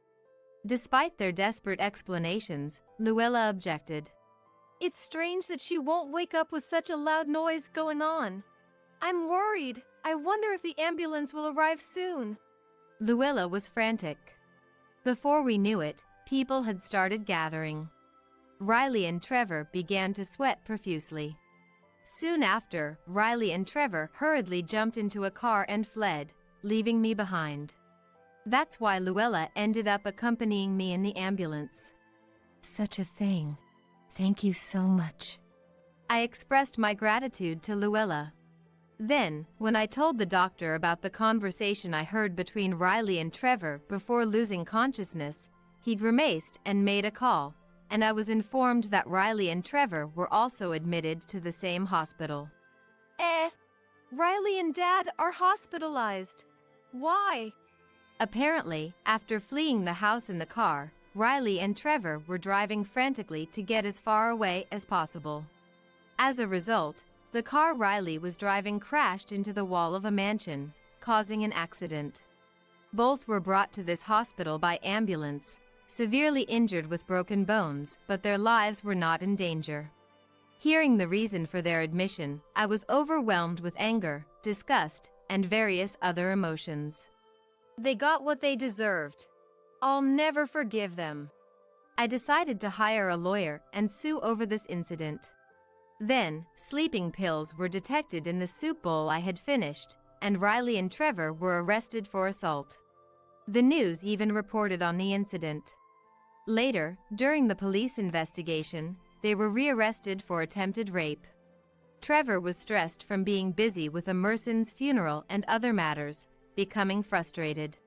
Despite their desperate explanations, Luella objected. It's strange that she won't wake up with such a loud noise going on. I'm worried. I wonder if the ambulance will arrive soon. Luella was frantic. Before we knew it, people had started gathering. Riley and Trevor began to sweat profusely. Soon after, Riley and Trevor hurriedly jumped into a car and fled, leaving me behind. That's why Luella ended up accompanying me in the ambulance. Such a thing. Thank you so much. I expressed my gratitude to Luella. Then, when I told the doctor about the conversation I heard between Riley and Trevor before losing consciousness, he grimaced and made a call, and I was informed that Riley and Trevor were also admitted to the same hospital. Riley and Dad are hospitalized. Why? Apparently, after fleeing the house in the car, Riley and Trevor were driving frantically to get as far away as possible. As a result, the car Riley was driving crashed into the wall of a mansion, causing an accident. Both were brought to this hospital by ambulance, severely injured with broken bones, but their lives were not in danger. Hearing the reason for their admission, I was overwhelmed with anger, disgust, and various other emotions. They got what they deserved. I'll never forgive them. I decided to hire a lawyer and sue over this incident. Then, sleeping pills were detected in the soup bowl I had finished, and Riley and Trevor were arrested for assault. The news even reported on the incident. Later, during the police investigation, they were rearrested for attempted rape. Trevor was stressed from being busy with Emerson's funeral and other matters, becoming frustrated.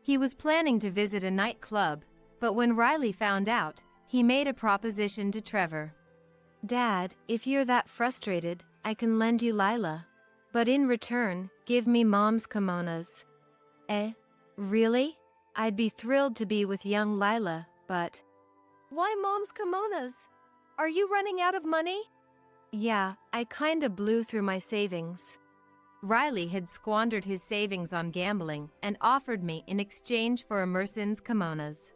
He was planning to visit a nightclub, but when Riley found out, he made a proposition to Trevor. Dad, if you're that frustrated, I can lend you Lila. But in return, give me Mom's kimonos. Eh? Really? I'd be thrilled to be with young Lila, but... Why Mom's kimonos? Are you running out of money? Yeah, I kinda blew through my savings. Riley had squandered his savings on gambling and offered me in exchange for Emerson's kimonos,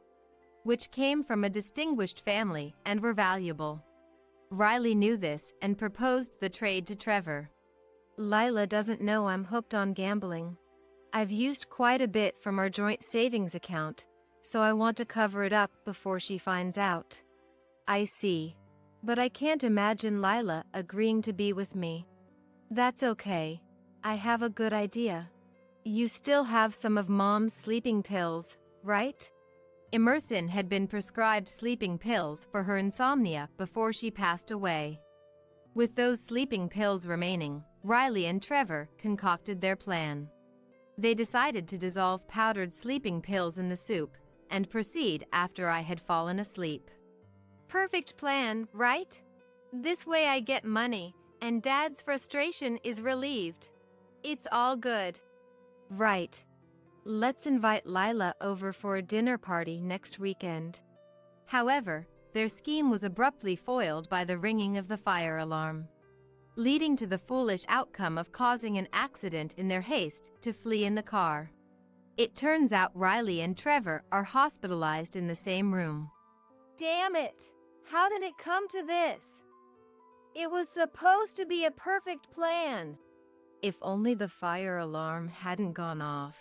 which came from a distinguished family and were valuable. Riley knew this and proposed the trade to Trevor. Lila doesn't know I'm hooked on gambling. I've used quite a bit from our joint savings account, so I want to cover it up before she finds out. I see. But I can't imagine Lila agreeing to be with me. That's okay. I have a good idea. You still have some of Mom's sleeping pills, right? Emerson had been prescribed sleeping pills for her insomnia before she passed away. With those sleeping pills remaining, Riley and Trevor concocted their plan. They decided to dissolve powdered sleeping pills in the soup and proceed after I had fallen asleep. Perfect plan, right? This way I get money, and Dad's frustration is relieved. It's all good. Right. Let's invite Lila over for a dinner party next weekend. However, their scheme was abruptly foiled by the ringing of the fire alarm, leading to the foolish outcome of causing an accident in their haste to flee in the car. It turns out Riley and Trevor are hospitalized in the same room. Damn it! How did it come to this? It was supposed to be a perfect plan. If only the fire alarm hadn't gone off.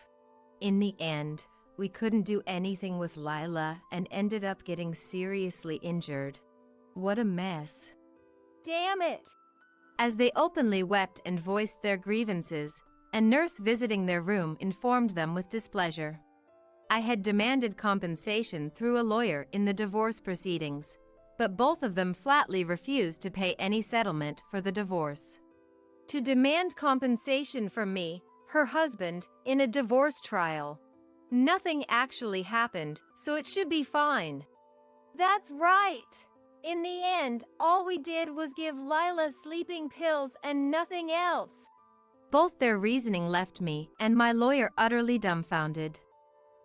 In the end, we couldn't do anything with Lila and ended up getting seriously injured. What a mess. Damn it! As they openly wept and voiced their grievances, a nurse visiting their room informed them with displeasure. I had demanded compensation through a lawyer in the divorce proceedings, but both of them flatly refused to pay any settlement for the divorce. To demand compensation from me, her husband, in a divorce trial. Nothing actually happened, so it should be fine. That's right! In the end, all we did was give Lila sleeping pills and nothing else. Both their reasoning left me and my lawyer utterly dumbfounded.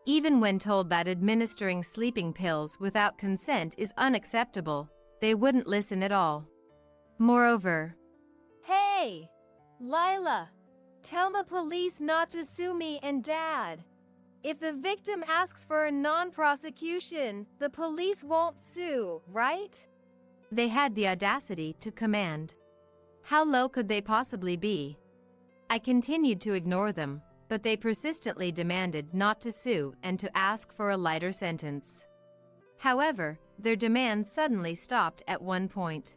Even when told that administering sleeping pills without consent is unacceptable, they wouldn't listen at all. Moreover, Hey! Lila! Tell the police not to sue me and Dad. If the victim asks for a non-prosecution, the police won't sue, right? they had the audacity to command. How low could they possibly be? I continued to ignore them, but they persistently demanded not to sue and to ask for a lighter sentence. However, their demands suddenly stopped at one point.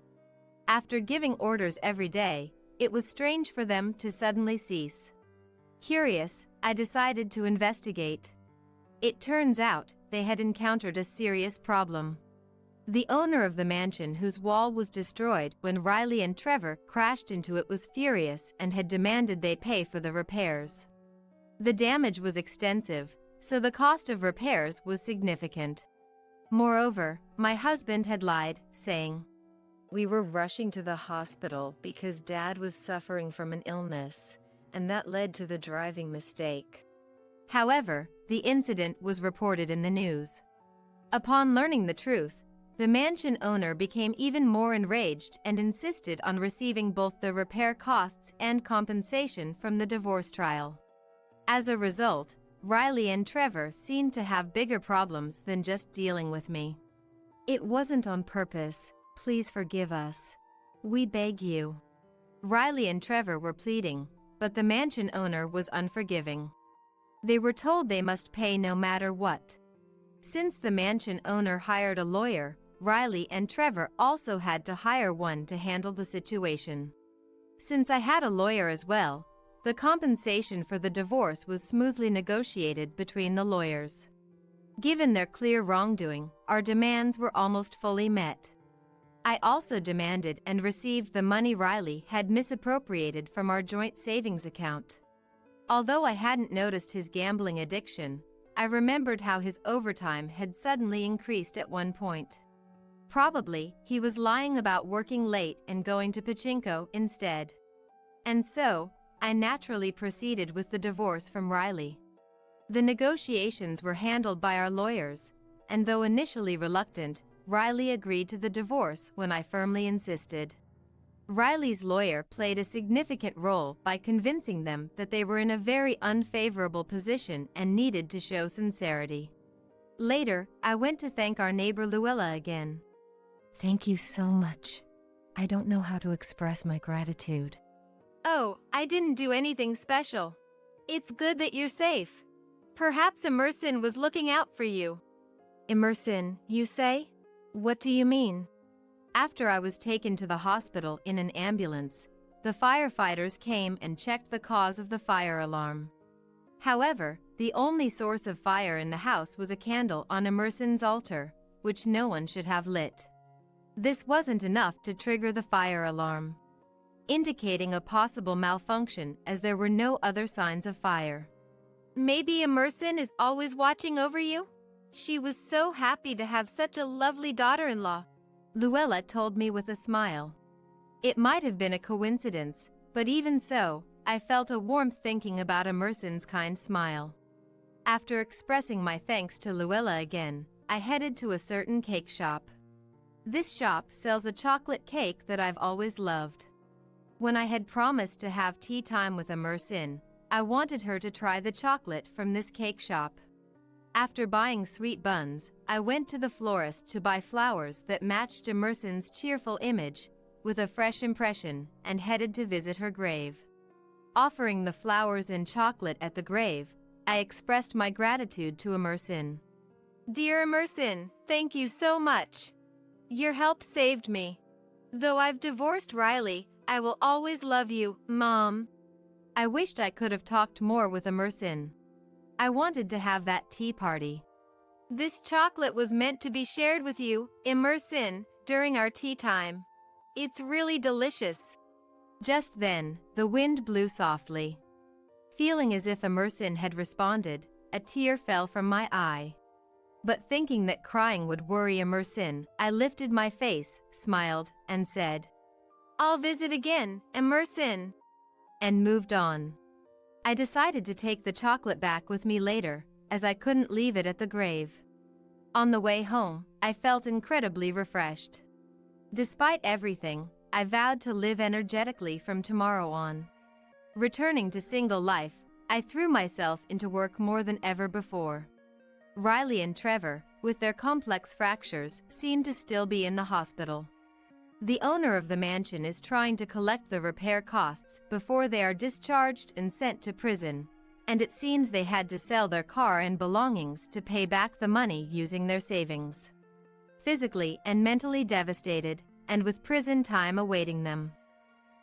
After giving orders every day, it was strange for them to suddenly cease. Curious, I decided to investigate. It turns out they had encountered a serious problem. The owner of the mansion whose wall was destroyed when Riley and Trevor crashed into it was furious and had demanded they pay for the repairs. The damage was extensive, so the cost of repairs was significant. Moreover, my husband had lied, saying, "We were rushing to the hospital because Dad was suffering from an illness, and that led to the driving mistake." However, the incident was reported in the news. Upon learning the truth, the mansion owner became even more enraged and insisted on receiving both the repair costs and compensation from the divorce trial. As a result, Riley and Trevor seemed to have bigger problems than just dealing with me. "It wasn't on purpose. Please forgive us. We beg you." Riley and Trevor were pleading, but the mansion owner was unforgiving. They were told they must pay no matter what. Since the mansion owner hired a lawyer, Riley and Trevor also had to hire one to handle the situation. Since I had a lawyer as well, the compensation for the divorce was smoothly negotiated between the lawyers. Given their clear wrongdoing, our demands were almost fully met. I also demanded and received the money Riley had misappropriated from our joint savings account. Although I hadn't noticed his gambling addiction, I remembered how his overtime had suddenly increased at one point. Probably, he was lying about working late and going to pachinko instead. And so, I naturally proceeded with the divorce from Riley. The negotiations were handled by our lawyers, and though initially reluctant, Riley agreed to the divorce when I firmly insisted. Riley's lawyer played a significant role by convincing them that they were in a very unfavorable position and needed to show sincerity. Later, I went to thank our neighbor Luella again. Thank you so much. I don't know how to express my gratitude. Oh, I didn't do anything special. It's good that you're safe. Perhaps Emerson was looking out for you. Emerson, you say? What do you mean? After I was taken to the hospital in an ambulance, the firefighters came and checked the cause of the fire alarm. However, the only source of fire in the house was a candle on Emerson's altar, which no one should have lit. This wasn't enough to trigger the fire alarm, indicating a possible malfunction as there were no other signs of fire. Maybe Emerson is always watching over you? She was so happy to have such a lovely daughter-in-law. Luella told me with a smile. It might have been a coincidence, but even so, I felt a warmth thinking about Emerson's kind smile. After expressing my thanks to Luella again, I headed to a certain cake shop. This shop sells a chocolate cake that I've always loved. When I had promised to have tea time with Emerson, I wanted her to try the chocolate from this cake shop. After buying sweet buns, I went to the florist to buy flowers that matched Emerson's cheerful image, with a fresh impression, and headed to visit her grave. Offering the flowers and chocolate at the grave, I expressed my gratitude to Emerson. Dear Emerson, thank you so much. Your help saved me. Though I've divorced Riley, I will always love you, Mom. I wished I could have talked more with Emerson. I wanted to have that tea party. This chocolate was meant to be shared with you, Emerson, during our tea time. It's really delicious. Just then, the wind blew softly. Feeling as if Emerson had responded, a tear fell from my eye. But thinking that crying would worry Emerson, I lifted my face, smiled, and said, I'll visit again, Emerson. And moved on. I decided to take the chocolate back with me later, as I couldn't leave it at the grave. On the way home, I felt incredibly refreshed. Despite everything, I vowed to live energetically from tomorrow on. Returning to single life, I threw myself into work more than ever before. Riley and Trevor, with their complex fractures, seem to still be in the hospital. The owner of the mansion is trying to collect the repair costs before they are discharged and sent to prison, and it seems they had to sell their car and belongings to pay back the money using their savings. Physically and mentally devastated, and with prison time awaiting them.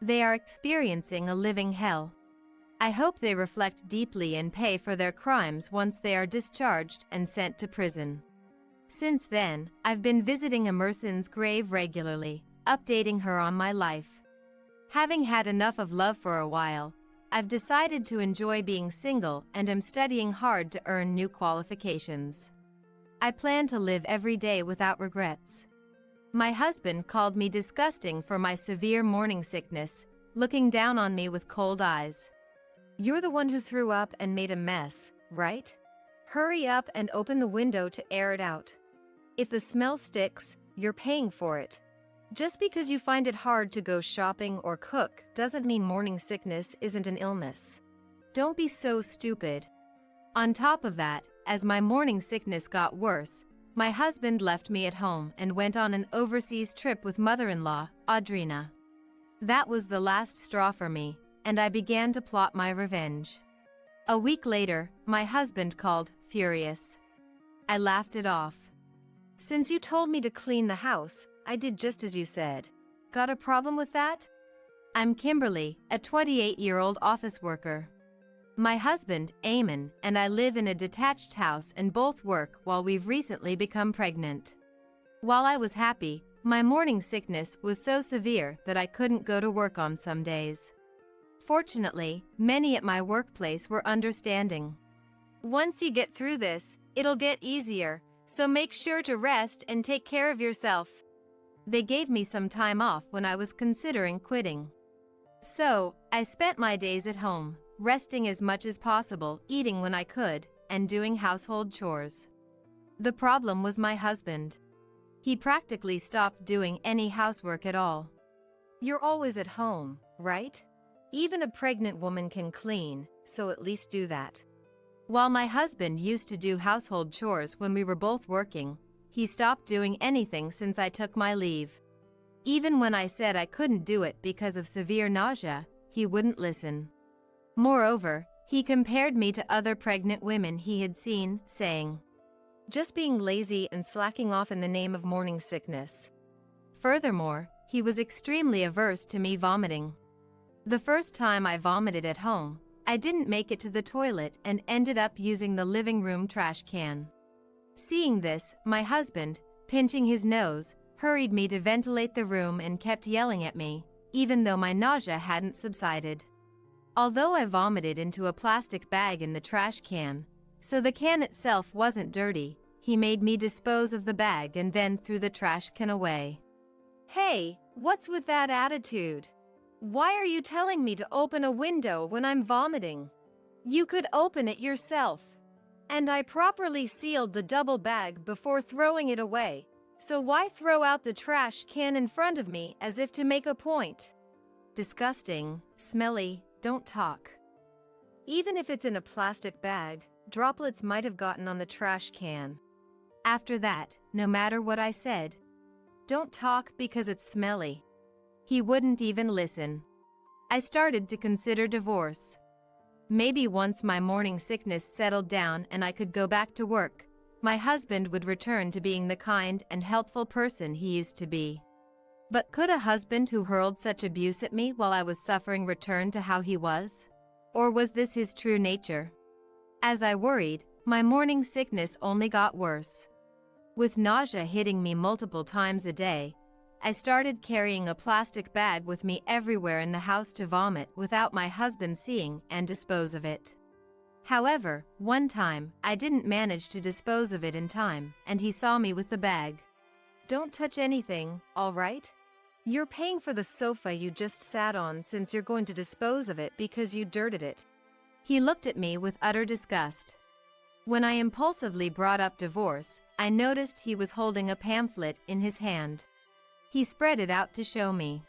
They are experiencing a living hell. I hope they reflect deeply and pay for their crimes once they are discharged and sent to prison. Since then, I've been visiting Emerson's grave regularly, updating her on my life. Having had enough of love for a while, I've decided to enjoy being single and am studying hard to earn new qualifications. I plan to live every day without regrets. My husband called me disgusting for my severe morning sickness, looking down on me with cold eyes. You're the one who threw up and made a mess, right? Hurry up and open the window to air it out. If the smell sticks, you're paying for it. Just because you find it hard to go shopping or cook doesn't mean morning sickness isn't an illness. Don't be so stupid. On top of that, as my morning sickness got worse, my husband left me at home and went on an overseas trip with mother-in-law, Audrina. That was the last straw for me, and I began to plot my revenge. A week later, my husband called, furious. I laughed it off. Since you told me to clean the house, I did just as you said. Got a problem with that? I'm Kimberly, a 28-year-old office worker. My husband, Eamon, and I live in a detached house and both work while we've recently become pregnant. While I was happy, my morning sickness was so severe that I couldn't go to work on some days. Fortunately, many at my workplace were understanding. Once you get through this, it'll get easier, so make sure to rest and take care of yourself. They gave me some time off when I was considering quitting. So, I spent my days at home, resting as much as possible, eating when I could, and doing household chores. The problem was my husband. He practically stopped doing any housework at all. You're always at home, right? Even a pregnant woman can clean, so at least do that. While my husband used to do household chores when we were both working, he stopped doing anything since I took my leave. Even when I said I couldn't do it because of severe nausea, he wouldn't listen. Moreover, he compared me to other pregnant women he had seen, saying, "Just being lazy and slacking off in the name of morning sickness." Furthermore, he was extremely averse to me vomiting. The first time I vomited at home, I didn't make it to the toilet and ended up using the living room trash can. Seeing this, my husband, pinching his nose, hurried me to ventilate the room and kept yelling at me, even though my nausea hadn't subsided. Although I vomited into a plastic bag in the trash can, so the can itself wasn't dirty, he made me dispose of the bag and then threw the trash can away. Hey, what's with that attitude? Why are you telling me to open a window when I'm vomiting? You could open it yourself. And I properly sealed the double bag before throwing it away, so why throw out the trash can in front of me as if to make a point? Disgusting, smelly, don't talk. Even if it's in a plastic bag, droplets might have gotten on the trash can. After that, no matter what I said, don't talk because it's smelly. He wouldn't even listen. I started to consider divorce. Maybe once my morning sickness settled down and I could go back to work, my husband would return to being the kind and helpful person he used to be. But could a husband who hurled such abuse at me while I was suffering return to how he was? Or was this his true nature? As I worried, my morning sickness only got worse. With nausea hitting me multiple times a day, I started carrying a plastic bag with me everywhere in the house to vomit without my husband seeing and dispose of it. However, one time, I didn't manage to dispose of it in time, and he saw me with the bag. Don't touch anything, all right? You're paying for the sofa you just sat on since you're going to dispose of it because you dirted it. He looked at me with utter disgust. When I impulsively brought up divorce, I noticed he was holding a pamphlet in his hand. He spread it out to show me.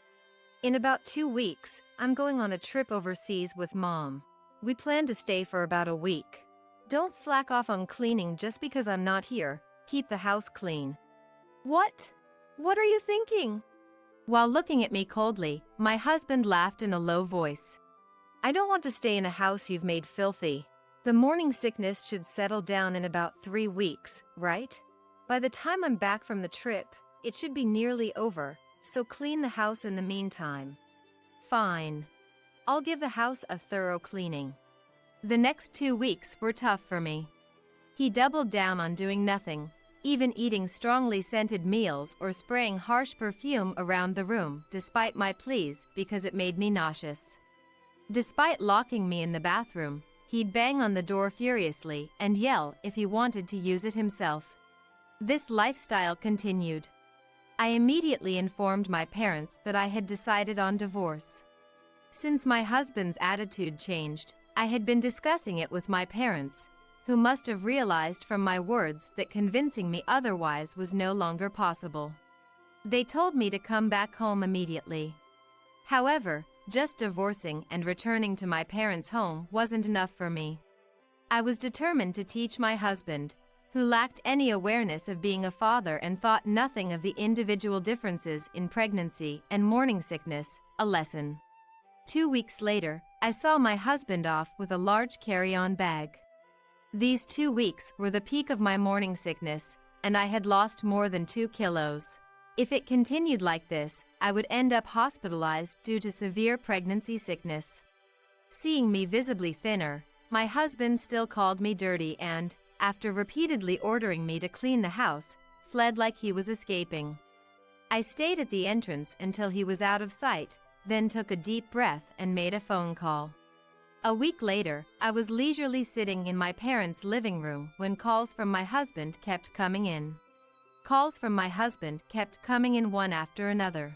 In about 2 weeks, I'm going on a trip overseas with Mom. We plan to stay for about a week. Don't slack off on cleaning just because I'm not here. Keep the house clean. What? What are you thinking? While looking at me coldly, my husband laughed in a low voice. I don't want to stay in a house you've made filthy. The morning sickness should settle down in about 3 weeks, right? By the time I'm back from the trip, it should be nearly over, so clean the house in the meantime. Fine. I'll give the house a thorough cleaning. The next 2 weeks were tough for me. He doubled down on doing nothing, even eating strongly scented meals or spraying harsh perfume around the room despite my pleas because it made me nauseous. Despite locking me in the bathroom, he'd bang on the door furiously and yell if he wanted to use it himself. This lifestyle continued. I immediately informed my parents that I had decided on divorce. Since my husband's attitude changed, I had been discussing it with my parents, who must have realized from my words that convincing me otherwise was no longer possible. They told me to come back home immediately. However, just divorcing and returning to my parents' home wasn't enough for me. I was determined to teach my husband, who lacked any awareness of being a father and thought nothing of the individual differences in pregnancy and morning sickness, a lesson. 2 weeks later, I saw my husband off with a large carry-on bag. These 2 weeks were the peak of my morning sickness, and I had lost more than 2 kilos. If it continued like this, I would end up hospitalized due to severe pregnancy sickness. Seeing me visibly thinner, my husband still called me dirty and, after repeatedly ordering me to clean the house, fled like he was escaping. I stayed at the entrance until he was out of sight, then took a deep breath and made a phone call. A week later, I was leisurely sitting in my parents' living room when calls from my husband kept coming in. Calls from my husband kept coming in one after another.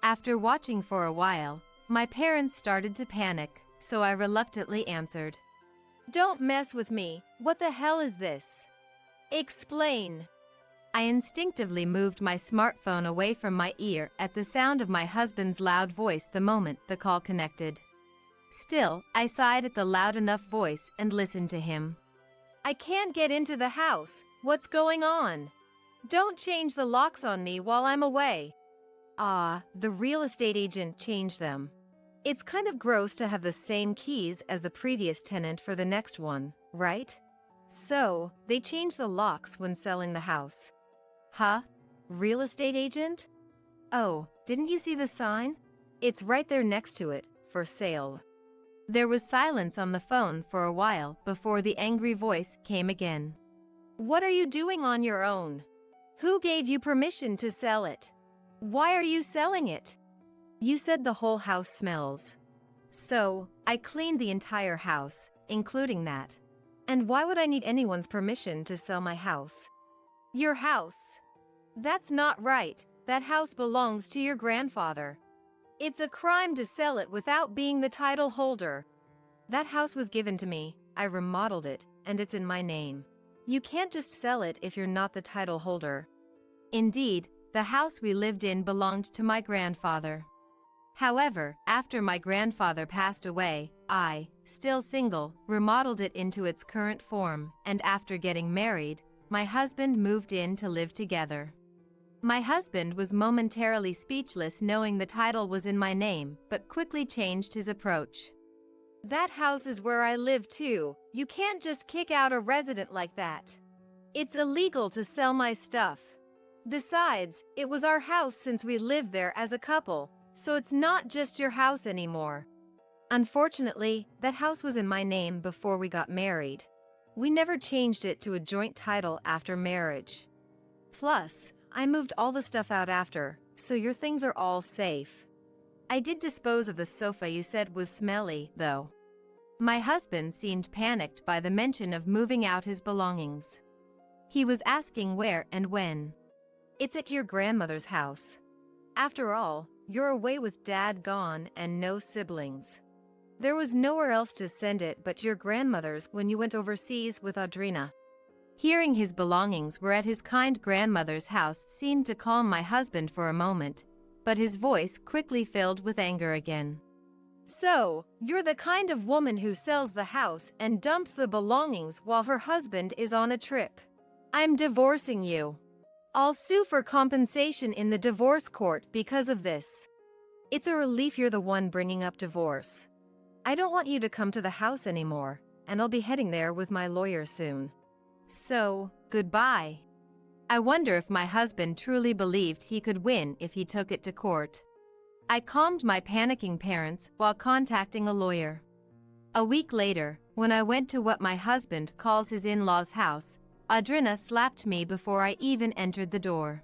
After watching for a while, my parents started to panic, so I reluctantly answered. Don't mess with me. What the hell is this? Explain. I instinctively moved my smartphone away from my ear at the sound of my husband's loud voice the moment the call connected. Still, I sighed at the loud enough voice and listened to him. I can't get into the house. What's going on? Don't change the locks on me while I'm away. The real estate agent changed them. It's kind of gross to have the same keys as the previous tenant for the next one, right? So, they changed the locks when selling the house. Huh? Real estate agent? Oh, didn't you see the sign? It's right there next to it, for sale. There was silence on the phone for a while before the angry voice came again. What are you doing on your own? Who gave you permission to sell it? Why are you selling it? You said the whole house smells. So, I cleaned the entire house, including that. And why would I need anyone's permission to sell my house? Your house. That's not right. That house belongs to your grandfather. It's a crime to sell it without being the title holder. That house was given to me, I remodeled it, and it's in my name. You can't just sell it if you're not the title holder. Indeed, the house we lived in belonged to my grandfather. However, after my grandfather passed away, I, still single, remodeled it into its current form, and after getting married, my husband moved in to live together. My husband was momentarily speechless knowing the title was in my name, but quickly changed his approach. That house is where I live too. You can't just kick out a resident like that. It's illegal to sell my stuff. Besides, it was our house since we lived there as a couple, so it's not just your house anymore. Unfortunately, that house was in my name before we got married. We never changed it to a joint title after marriage. Plus, I moved all the stuff out after, so your things are all safe. I did dispose of the sofa you said was smelly, though. My husband seemed panicked by the mention of moving out his belongings. He was asking where and when. It's at your grandmother's house. After all, you're away with Dad gone and no siblings. There was nowhere else to send it but your grandmother's when you went overseas with Audrina. Hearing his belongings were at his kind grandmother's house seemed to calm my husband for a moment, but his voice quickly filled with anger again. So, you're the kind of woman who sells the house and dumps the belongings while her husband is on a trip. I'm divorcing you. I'll sue for compensation in the divorce court because of this. It's a relief you're the one bringing up divorce. I don't want you to come to the house anymore, and I'll be heading there with my lawyer soon. So, goodbye. I wonder if my husband truly believed he could win if he took it to court. I calmed my panicking parents while contacting a lawyer. A week later, when I went to what my husband calls his in-laws' house, Audrina slapped me before I even entered the door.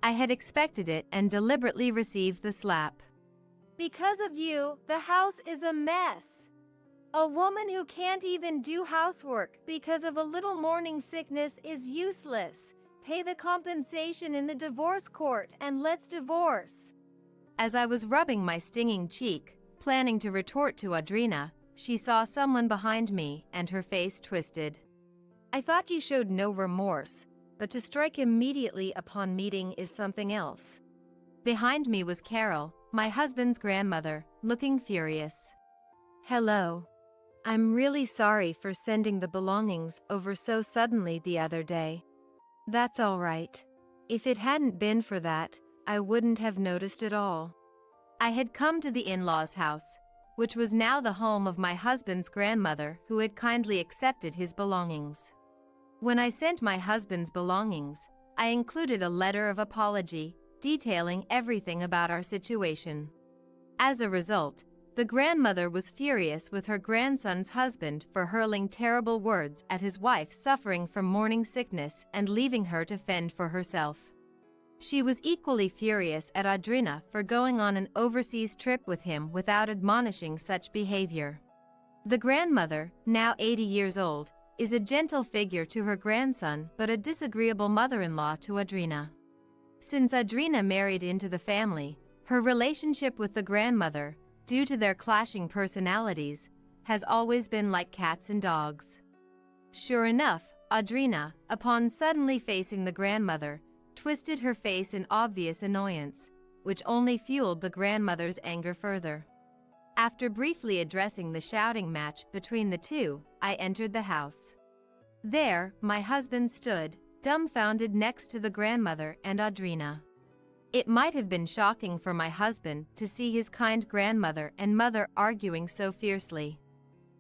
I had expected it and deliberately received the slap. Because of you, the house is a mess. A woman who can't even do housework because of a little morning sickness is useless. Pay the compensation in the divorce court and let's divorce. As I was rubbing my stinging cheek, planning to retort to Audrina, she saw someone behind me and her face twisted. I thought you showed no remorse, but to strike immediately upon meeting is something else. Behind me was Carol, my husband's grandmother, looking furious. Hello. I'm really sorry for sending the belongings over so suddenly the other day. That's all right. If it hadn't been for that, I wouldn't have noticed at all. I had come to the in-laws' house, which was now the home of my husband's grandmother who had kindly accepted his belongings. When I sent my husband's belongings, I included a letter of apology detailing everything about our situation. As a result, the grandmother was furious with her grandson's husband for hurling terrible words at his wife suffering from morning sickness and leaving her to fend for herself. She was equally furious at Audrina for going on an overseas trip with him without admonishing such behavior. The grandmother, now 80 years old, is a gentle figure to her grandson but a disagreeable mother-in-law to Audrina. Since Audrina married into the family, her relationship with the grandmother, due to their clashing personalities, has always been like cats and dogs. Sure enough, Audrina, upon suddenly facing the grandmother, twisted her face in obvious annoyance, which only fueled the grandmother's anger further. After briefly addressing the shouting match between the two, I entered the house. There, my husband stood, dumbfounded next to the grandmother and Audrina. It might have been shocking for my husband to see his kind grandmother and mother arguing so fiercely.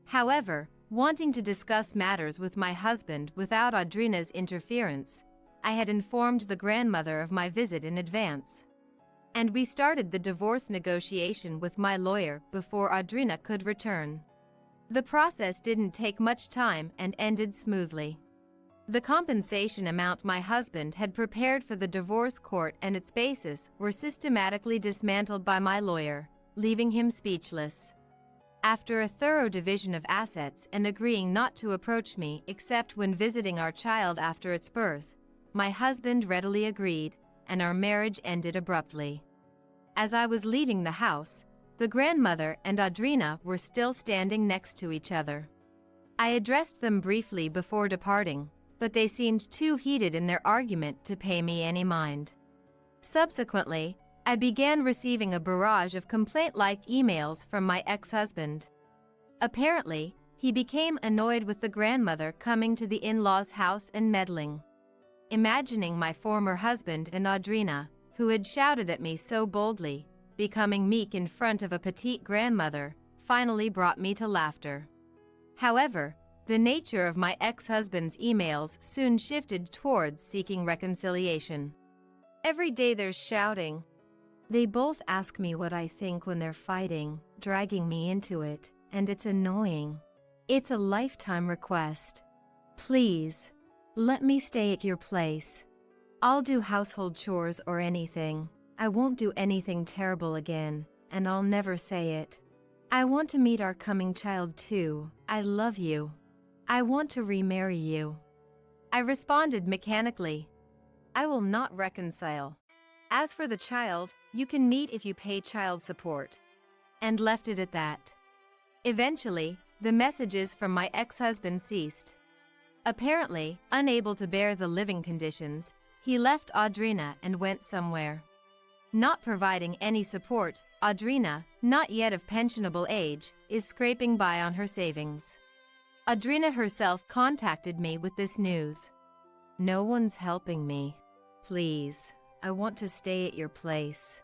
However, wanting to discuss matters with my husband without Audrina's interference, I had informed the grandmother of my visit in advance. And we started the divorce negotiation with my lawyer before Audrina could return. The process didn't take much time and ended smoothly. The compensation amount my husband had prepared for the divorce court and its basis were systematically dismantled by my lawyer, leaving him speechless. After a thorough division of assets and agreeing not to approach me except when visiting our child after its birth, my husband readily agreed, and our marriage ended abruptly. As I was leaving the house, the grandmother and Audrina were still standing next to each other. I addressed them briefly before departing, but they seemed too heated in their argument to pay me any mind. Subsequently, I began receiving a barrage of complaint-like emails from my ex-husband. Apparently, he became annoyed with the grandmother coming to the in-laws' house and meddling. Imagining my former husband and Audrina, who had shouted at me so boldly, becoming meek in front of a petite grandmother, finally brought me to laughter. However, the nature of my ex-husband's emails soon shifted towards seeking reconciliation. Every day there's shouting. They both ask me what I think when they're fighting, dragging me into it, and it's annoying. It's a lifetime request. Please, let me stay at your place. I'll do household chores or anything. I won't do anything terrible again, and I'll never say it. I want to meet our coming child too. I love you. I want to remarry you. I responded mechanically. I will not reconcile. As for the child, you can meet if you pay child support. And left it at that. Eventually, the messages from my ex-husband ceased. Apparently, unable to bear the living conditions, he left Audrina and went somewhere. Not providing any support, Audrina, not yet of pensionable age, is scraping by on her savings. Audrina herself contacted me with this news. No one's helping me. Please, I want to stay at your place.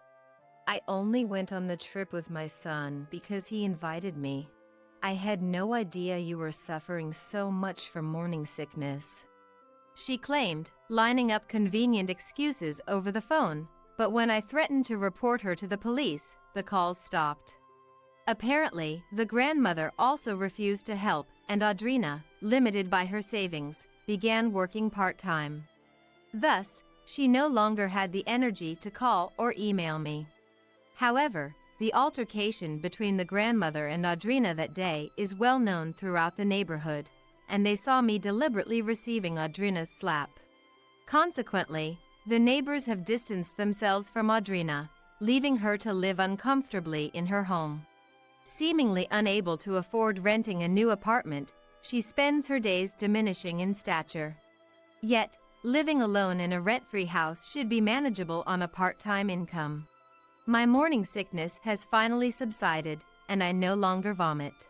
I only went on the trip with my son because he invited me. I had no idea you were suffering so much from morning sickness. She claimed, lining up convenient excuses over the phone, but when I threatened to report her to the police, the calls stopped. Apparently, the grandmother also refused to help, and Audrina, limited by her savings, began working part-time. Thus, she no longer had the energy to call or email me. However, the altercation between the grandmother and Audrina that day is well known throughout the neighborhood, and they saw me deliberately receiving Audrina's slap. Consequently, the neighbors have distanced themselves from Audrina, leaving her to live uncomfortably in her home. Seemingly unable to afford renting a new apartment, she spends her days diminishing in stature. Yet, living alone in a rent-free house should be manageable on a part-time income. My morning sickness has finally subsided, and I no longer vomit.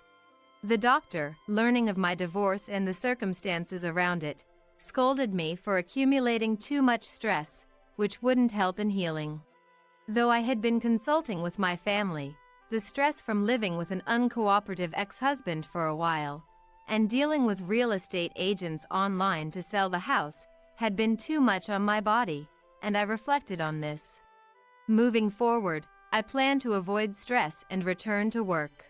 The doctor, learning of my divorce and the circumstances around it, scolded me for accumulating too much stress, which wouldn't help in healing. Though I had been consulting with my family, the stress from living with an uncooperative ex-husband for a while, and dealing with real estate agents online to sell the house, had been too much on my body, and I reflected on this. Moving forward, I plan to avoid stress and return to work.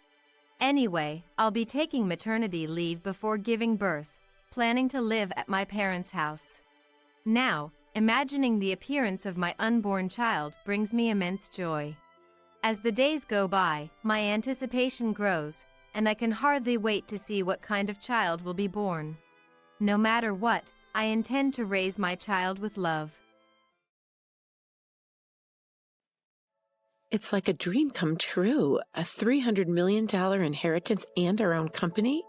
Anyway, I'll be taking maternity leave before giving birth, planning to live at my parents' house. Now, imagining the appearance of my unborn child brings me immense joy. As the days go by, my anticipation grows, and I can hardly wait to see what kind of child will be born. No matter what, I intend to raise my child with love. It's like a dream come true, a $300 million inheritance and our own company.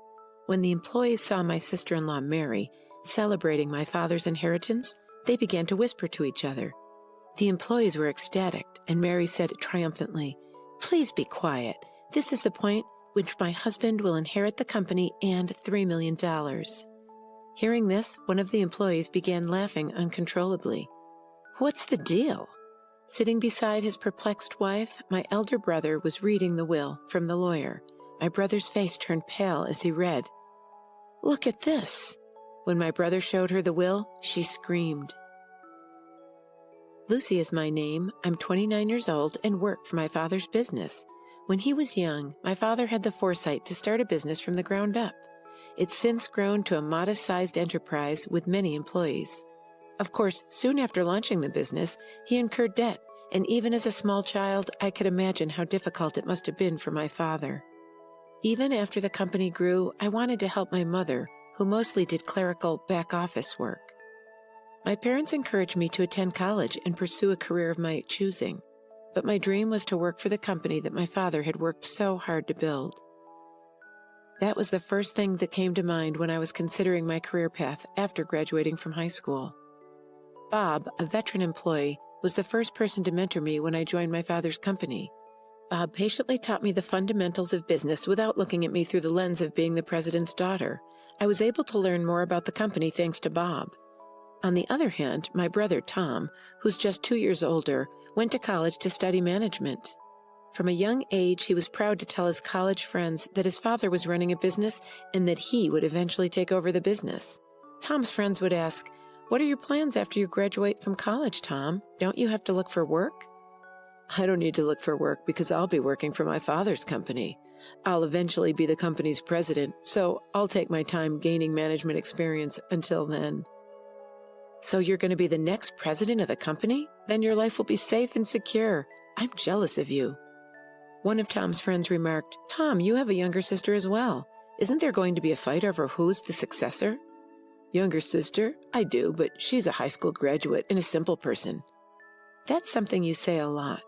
When the employees saw my sister-in-law Mary celebrating my father's inheritance, they began to whisper to each other. The employees were ecstatic, and Mary said triumphantly, "Please be quiet. This is the point which my husband will inherit the company and $3 million. Hearing this, one of the employees began laughing uncontrollably. "What's the deal?" Sitting beside his perplexed wife, my elder brother was reading the will from the lawyer. My brother's face turned pale as he read. "Look at this." When my brother showed her the will, she screamed. Lucy is my name. I'm 29 years old and work for my father's business. When he was young, my father had the foresight to start a business from the ground up. It's since grown to a modest-sized enterprise with many employees. Of course, soon after launching the business, he incurred debt, and even as a small child, I could imagine how difficult it must have been for my father. Even after the company grew, I wanted to help my mother, who mostly did clerical back-office work. My parents encouraged me to attend college and pursue a career of my choosing, but my dream was to work for the company that my father had worked so hard to build. That was the first thing that came to mind when I was considering my career path after graduating from high school. Bob, a veteran employee, was the first person to mentor me when I joined my father's company. Bob patiently taught me the fundamentals of business without looking at me through the lens of being the president's daughter. I was able to learn more about the company thanks to Bob. On the other hand, my brother Tom, who's just 2 years older, went to college to study management. From a young age, he was proud to tell his college friends that his father was running a business and that he would eventually take over the business. Tom's friends would ask, "What are your plans after you graduate from college, Tom? Don't you have to look for work?" "I don't need to look for work because I'll be working for my father's company. I'll eventually be the company's president, so I'll take my time gaining management experience until then." "So you're going to be the next president of the company? Then your life will be safe and secure. I'm jealous of you." One of Tom's friends remarked, "Tom, you have a younger sister as well. Isn't there going to be a fight over who's the successor?" "Younger sister? I do, but she's a high school graduate and a simple person." "That's something you say a lot."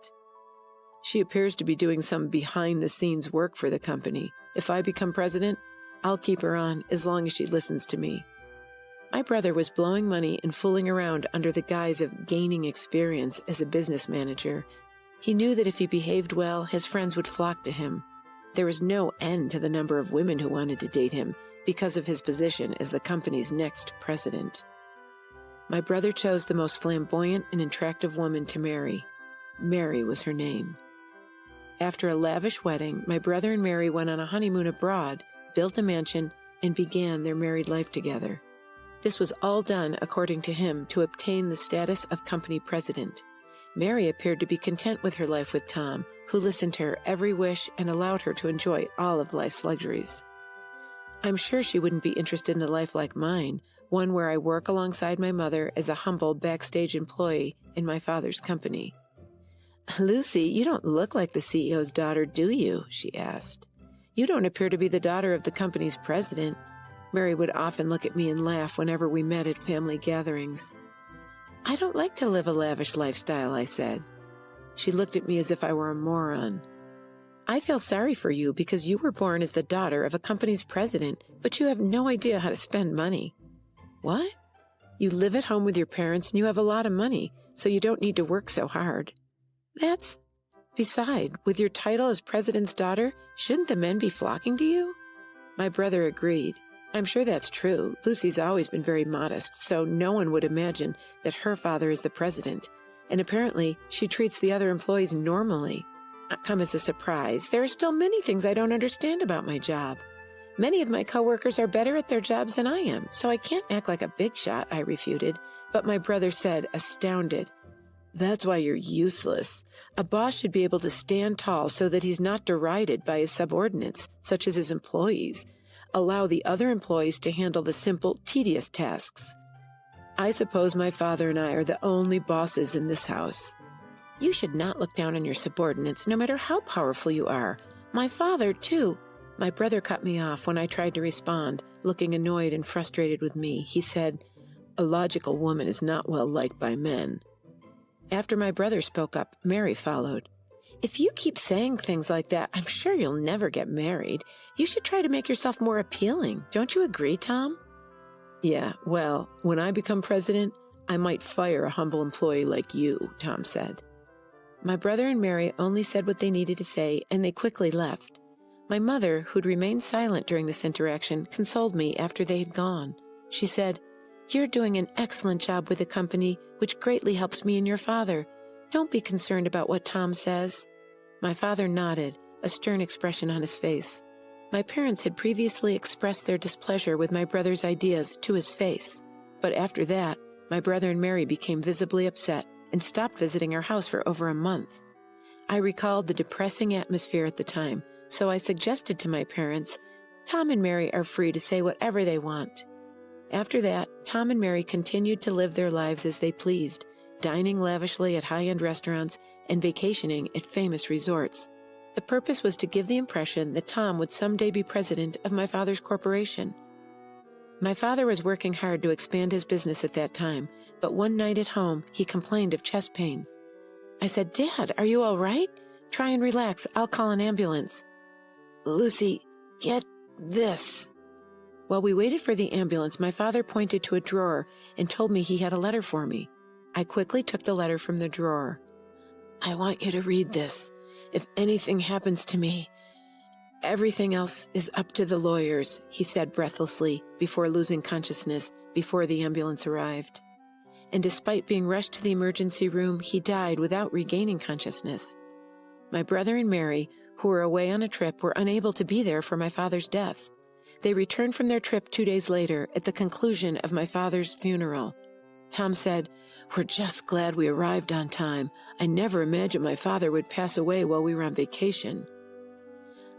"She appears to be doing some behind-the-scenes work for the company. If I become president, I'll keep her on as long as she listens to me." My brother was blowing money and fooling around under the guise of gaining experience as a business manager. He knew that if he behaved well, his friends would flock to him. There was no end to the number of women who wanted to date him because of his position as the company's next president. My brother chose the most flamboyant and attractive woman to marry. Mary was her name. After a lavish wedding, my brother and Mary went on a honeymoon abroad, built a mansion, and began their married life together. This was all done, according to him, to obtain the status of company president. Mary appeared to be content with her life with Tom, who listened to her every wish and allowed her to enjoy all of life's luxuries. I'm sure she wouldn't be interested in a life like mine, one where I work alongside my mother as a humble backstage employee in my father's company. "Lucy, you don't look like the CEO's daughter, do you?" she asked. "You don't appear to be the daughter of the company's president." Mary would often look at me and laugh whenever we met at family gatherings. "I don't like to live a lavish lifestyle," I said. She looked at me as if I were a moron. "I feel sorry for you because you were born as the daughter of a company's president, but you have no idea how to spend money." "What? You live at home with your parents and you have a lot of money, so you don't need to work so hard." Beside, with your title as president's daughter, shouldn't the men be flocking to you?" My brother agreed. "I'm sure that's true. Lucy's always been very modest, so no one would imagine that her father is the president. And apparently, she treats the other employees normally. Not come as a surprise. There are still many things I don't understand about my job. Many of my coworkers are better at their jobs than I am, so I can't act like a big shot," I refuted. But my brother said, astounded, That's why you're useless. A boss should be able to stand tall so that he's not derided by his subordinates, such as his employees. Allow the other employees to handle the simple, tedious tasks. I suppose my father and I are the only bosses in this house. You should not look down on your subordinates, no matter how powerful you are. My father, too. My brother cut me off when I tried to respond, looking annoyed and frustrated with me. He said, "A logical woman is not well liked by men." After my brother spoke up, Mary followed. "If you keep saying things like that, I'm sure you'll never get married. You should try to make yourself more appealing. Don't you agree, Tom?" "Yeah, well, when I become president, I might fire a humble employee like you," Tom said. My brother and Mary only said what they needed to say, and they quickly left. My mother, who'd remained silent during this interaction, consoled me after they had gone. She said, "You're doing an excellent job with the company, which greatly helps me and your father. Don't be concerned about what Tom says." My father nodded, a stern expression on his face. My parents had previously expressed their displeasure with my brother's ideas to his face. But after that, my brother and Mary became visibly upset and stopped visiting our house for over a month. I recalled the depressing atmosphere at the time, so I suggested to my parents, "Tom and Mary are free to say whatever they want." After that, Tom and Mary continued to live their lives as they pleased, dining lavishly at high-end restaurants and vacationing at famous resorts. The purpose was to give the impression that Tom would someday be president of my father's corporation. My father was working hard to expand his business at that time, but one night at home, he complained of chest pains. I said, "Dad, are you all right? Try and relax. I'll call an ambulance." "Lucy, get this." While we waited for the ambulance, my father pointed to a drawer and told me he had a letter for me. I quickly took the letter from the drawer. "I want you to read this. If anything happens to me, everything else is up to the lawyers," he said breathlessly before losing consciousness before the ambulance arrived. And despite being rushed to the emergency room, he died without regaining consciousness. My brother and Mary, who were away on a trip, were unable to be there for my father's death. They returned from their trip 2 days later at the conclusion of my father's funeral. Tom said, "We're just glad we arrived on time. I never imagined my father would pass away while we were on vacation."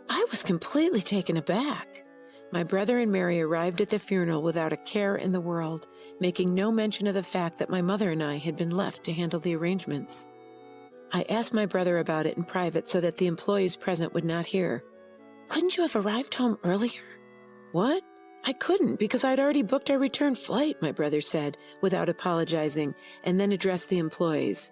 I was completely taken aback. My brother and Mary arrived at the funeral without a care in the world, making no mention of the fact that my mother and I had been left to handle the arrangements. I asked my brother about it in private so that the employees present would not hear. "Couldn't you have arrived home earlier?" "What? I couldn't because I'd already booked our return flight," my brother said, without apologizing, and then addressed the employees.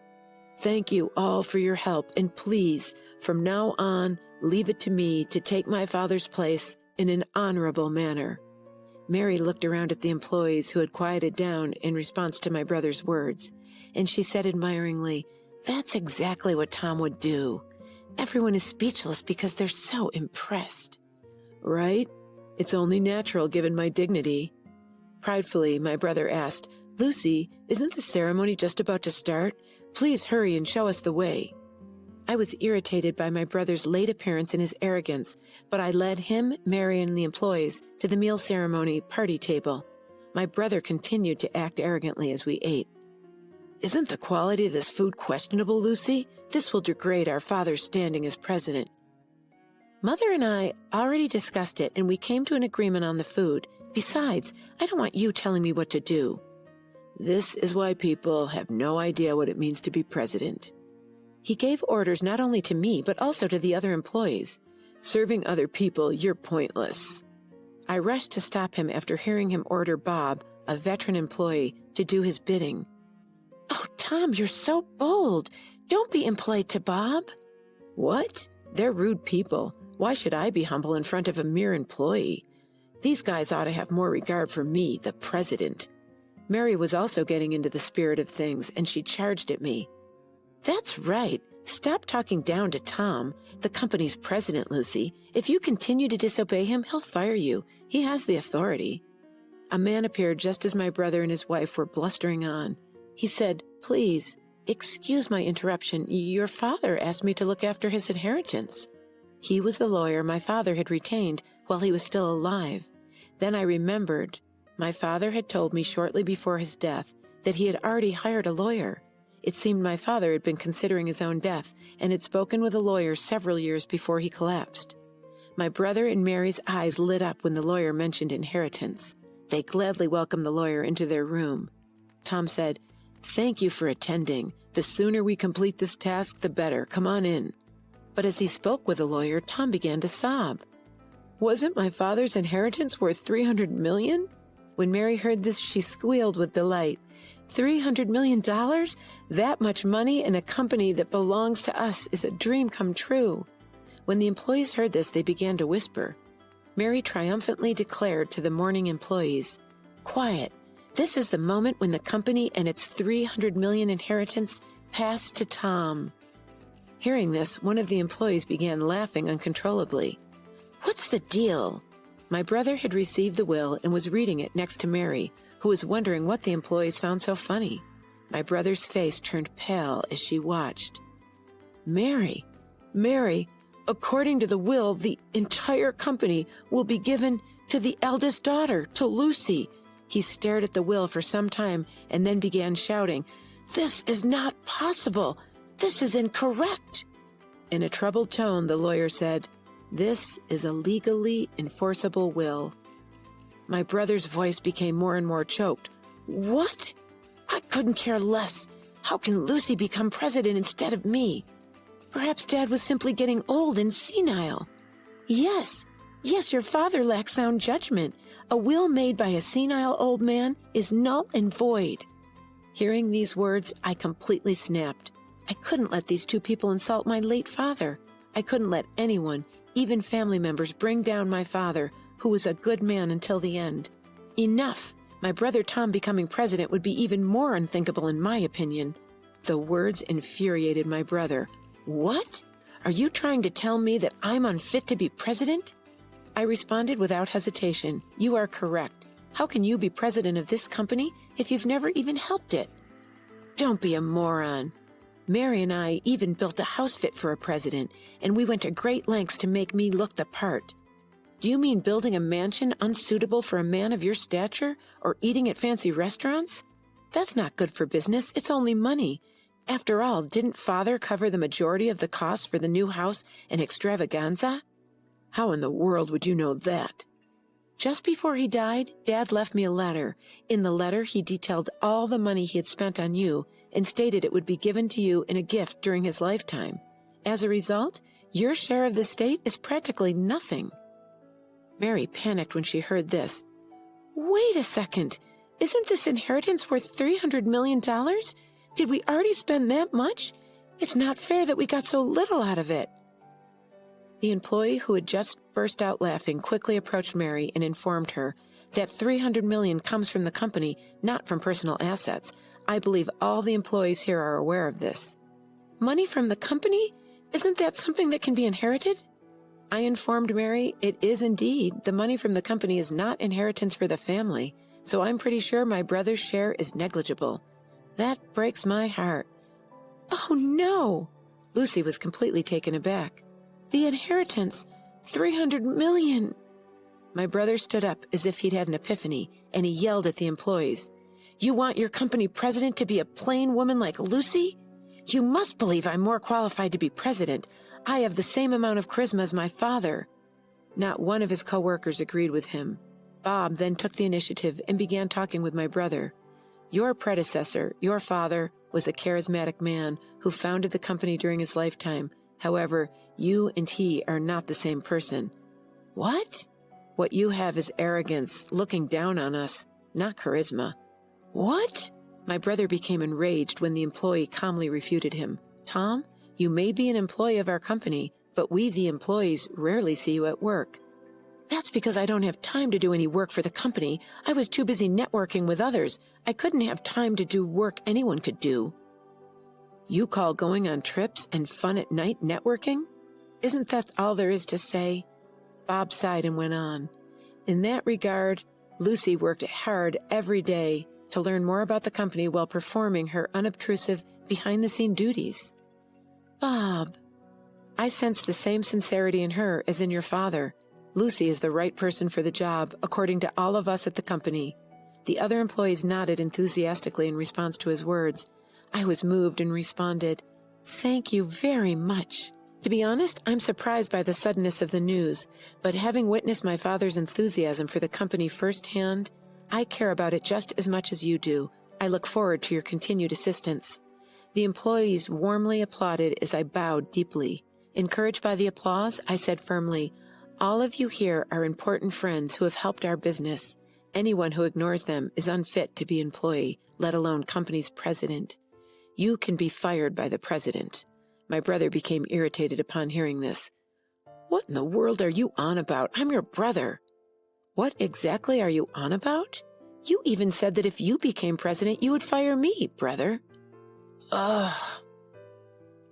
"Thank you all for your help, and please, from now on, leave it to me to take my father's place in an honorable manner." Mary looked around at the employees who had quieted down in response to my brother's words, and she said admiringly, "That's exactly what Tom would do. Everyone is speechless because they're so impressed." "Right? It's only natural given my dignity." Pridefully, my brother asked, "Lucy, isn't the ceremony just about to start? Please hurry and show us the way." I was irritated by my brother's late appearance and his arrogance, but I led him, Mary, and the employees to the meal ceremony party table. My brother continued to act arrogantly as we ate. "Isn't the quality of this food questionable, Lucy? This will degrade our father's standing as president." Mother and I already discussed it, and we came to an agreement on the food. Besides, I don't want you telling me what to do. "This is why people have no idea what it means to be president." He gave orders not only to me, but also to the other employees. "Serving other people, you're pointless." I rushed to stop him after hearing him order Bob, a veteran employee, to do his bidding. "Oh, Tom, you're so bold. Don't be impolite to Bob." "What? They're rude people. Why should I be humble in front of a mere employee? These guys ought to have more regard for me, the president." Mary was also getting into the spirit of things, and she charged at me. "That's right. Stop talking down to Tom, the company's president, Lucy. If you continue to disobey him, he'll fire you. He has the authority." A man appeared just as my brother and his wife were blustering on. He said, "Please, excuse my interruption. Your father asked me to look after his inheritance." He was the lawyer my father had retained while he was still alive. Then I remembered. My father had told me shortly before his death that he had already hired a lawyer. It seemed my father had been considering his own death and had spoken with a lawyer several years before he collapsed. My brother and Mary's eyes lit up when the lawyer mentioned inheritance. They gladly welcomed the lawyer into their room. Tom said, "Thank you for attending. The sooner we complete this task, the better. Come on in." But as he spoke with the lawyer, Tom began to sob. Wasn't my father's inheritance worth $300 million? When Mary heard this, she squealed with delight. $300 million? That much money in a company that belongs to us is a dream come true. When the employees heard this, they began to whisper. Mary triumphantly declared to the mourning employees, "Quiet. This is the moment when the company and its $300 million inheritance pass to Tom." Hearing this, one of the employees began laughing uncontrollably. "What's the deal?" My brother had received the will and was reading it next to Mary, who was wondering what the employees found so funny. My brother's face turned pale as she watched. Mary, according to the will, the entire company will be given to the eldest daughter, to Lucy." He stared at the will for some time and then began shouting, "This is not possible. This is incorrect." In a troubled tone, the lawyer said, "This is a legally enforceable will." My brother's voice became more and more choked. "What? I couldn't care less. How can Lucy become president instead of me? Perhaps Dad was simply getting old and senile." Yes, your father lacks sound judgment. A will made by a senile old man is null and void." Hearing these words, I completely snapped. I couldn't let these two people insult my late father. I couldn't let anyone, even family members, bring down my father, who was a good man until the end. Enough! My brother Tom becoming president would be even more unthinkable in my opinion. The words infuriated my brother. "What? Are you trying to tell me that I'm unfit to be president?" I responded without hesitation. "You are correct. How can you be president of this company if you've never even helped it?" "Don't be a moron. Mary and I even built a house fit for a president, and we went to great lengths to make me look the part. Do you mean building a mansion unsuitable for a man of your stature, or eating at fancy restaurants? That's not good for business. It's only money. After all, didn't Father cover the majority of the costs for the new house and extravaganza?" "How in the world would you know that?" "Just before he died, Dad left me a letter. In the letter, he detailed all the money he had spent on you and stated it would be given to you in a gift during his lifetime. As a result, your share of the estate is practically nothing." Mary panicked when she heard this. "Wait a second. Isn't this inheritance worth $300 million? Did we already spend that much? It's not fair that we got so little out of it." The employee who had just burst out laughing quickly approached Mary and informed her that $300 million comes from the company, not from personal assets. I believe all the employees here are aware of this. "Money from the company? Isn't that something that can be inherited?" I informed Mary it is indeed. The money from the company is not inheritance for the family, so I'm pretty sure my brother's share is negligible. That breaks my heart. "Oh, no!" Lucy was completely taken aback. "The inheritance, $300 million. My brother stood up as if he'd had an epiphany, and he yelled at the employees. "You want your company president to be a plain woman like Lucy? You must believe I'm more qualified to be president. I have the same amount of charisma as my father." Not one of his co-workers agreed with him. Bob then took the initiative and began talking with my brother. "Your predecessor, your father, was a charismatic man who founded the company during his lifetime. However, you and he are not the same person." "What?" "What you have is arrogance, looking down on us, not charisma." "What?" My brother became enraged when the employee calmly refuted him. "Tom, you may be an employee of our company, but we, the employees, rarely see you at work." "That's because I don't have time to do any work for the company. I was too busy networking with others. I couldn't have time to do work anyone could do." "You call going on trips and fun at night networking? Isn't that all there is to say?" Bob sighed and went on. "In that regard, Lucy worked hard every day to learn more about the company while performing her unobtrusive, behind-the-scene duties." "Bob." "I sense the same sincerity in her as in your father. Lucy is the right person for the job, according to all of us at the company." The other employees nodded enthusiastically in response to his words. I was moved and responded, "Thank you very much." To be honest, I'm surprised by the suddenness of the news, but having witnessed my father's enthusiasm for the company firsthand, I care about it just as much as you do. I look forward to your continued assistance. The employees warmly applauded as I bowed deeply. Encouraged by the applause, I said firmly, "All of you here are important friends who have helped our business. Anyone who ignores them is unfit to be employee, let alone company's president. You can be fired by the president." My brother became irritated upon hearing this. "What in the world are you on about? I'm your brother." "What exactly are you on about? You even said that if you became president, you would fire me, brother." Ugh.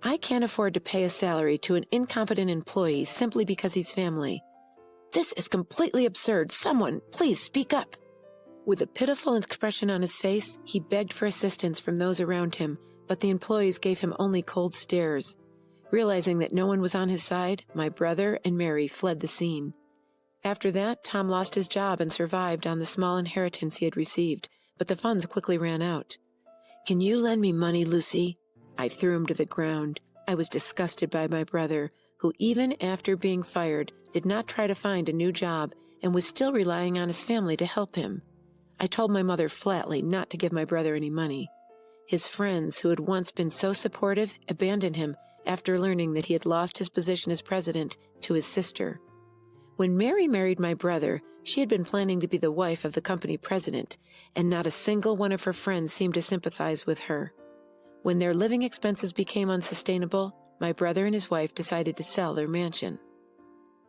I can't afford to pay a salary to an incompetent employee simply because he's family. This is completely absurd. Someone, please speak up. With a pitiful expression on his face, he begged for assistance from those around him, but the employees gave him only cold stares. Realizing that no one was on his side, my brother and Mary fled the scene. After that, Tom lost his job and survived on the small inheritance he had received, but the funds quickly ran out. "Can you lend me money, Lucy?" I threw him to the ground. I was disgusted by my brother, who even after being fired, did not try to find a new job and was still relying on his family to help him. I told my mother flatly not to give my brother any money. His friends, who had once been so supportive, abandoned him after learning that he had lost his position as president to his sister. When Mary married my brother, she had been planning to be the wife of the company president, and not a single one of her friends seemed to sympathize with her. When their living expenses became unsustainable, my brother and his wife decided to sell their mansion.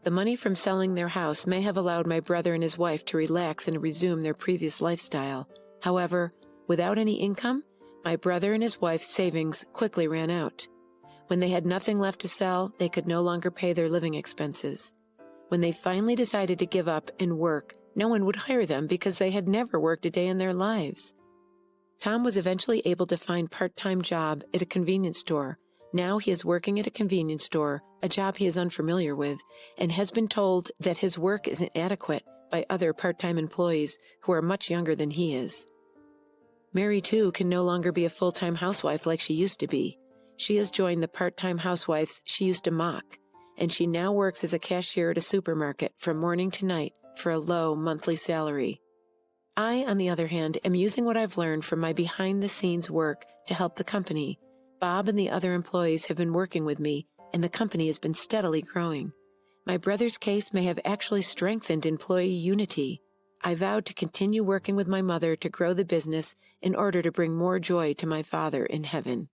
The money from selling their house may have allowed my brother and his wife to relax and resume their previous lifestyle. However, without any income, my brother and his wife's savings quickly ran out. When they had nothing left to sell, they could no longer pay their living expenses. When they finally decided to give up and work, no one would hire them because they had never worked a day in their lives. Tom was eventually able to find a part-time job at a convenience store. Now he is working at a convenience store, a job he is unfamiliar with, and has been told that his work is inadequate by other part-time employees who are much younger than he is. Mary, too, can no longer be a full-time housewife like she used to be. She has joined the part-time housewives she used to mock, and she now works as a cashier at a supermarket from morning to night for a low monthly salary. I, on the other hand, am using what I've learned from my behind-the-scenes work to help the company. Bob and the other employees have been working with me, and the company has been steadily growing. My brother's case may have actually strengthened employee unity. I vowed to continue working with my mother to grow the business in order to bring more joy to my Father in heaven.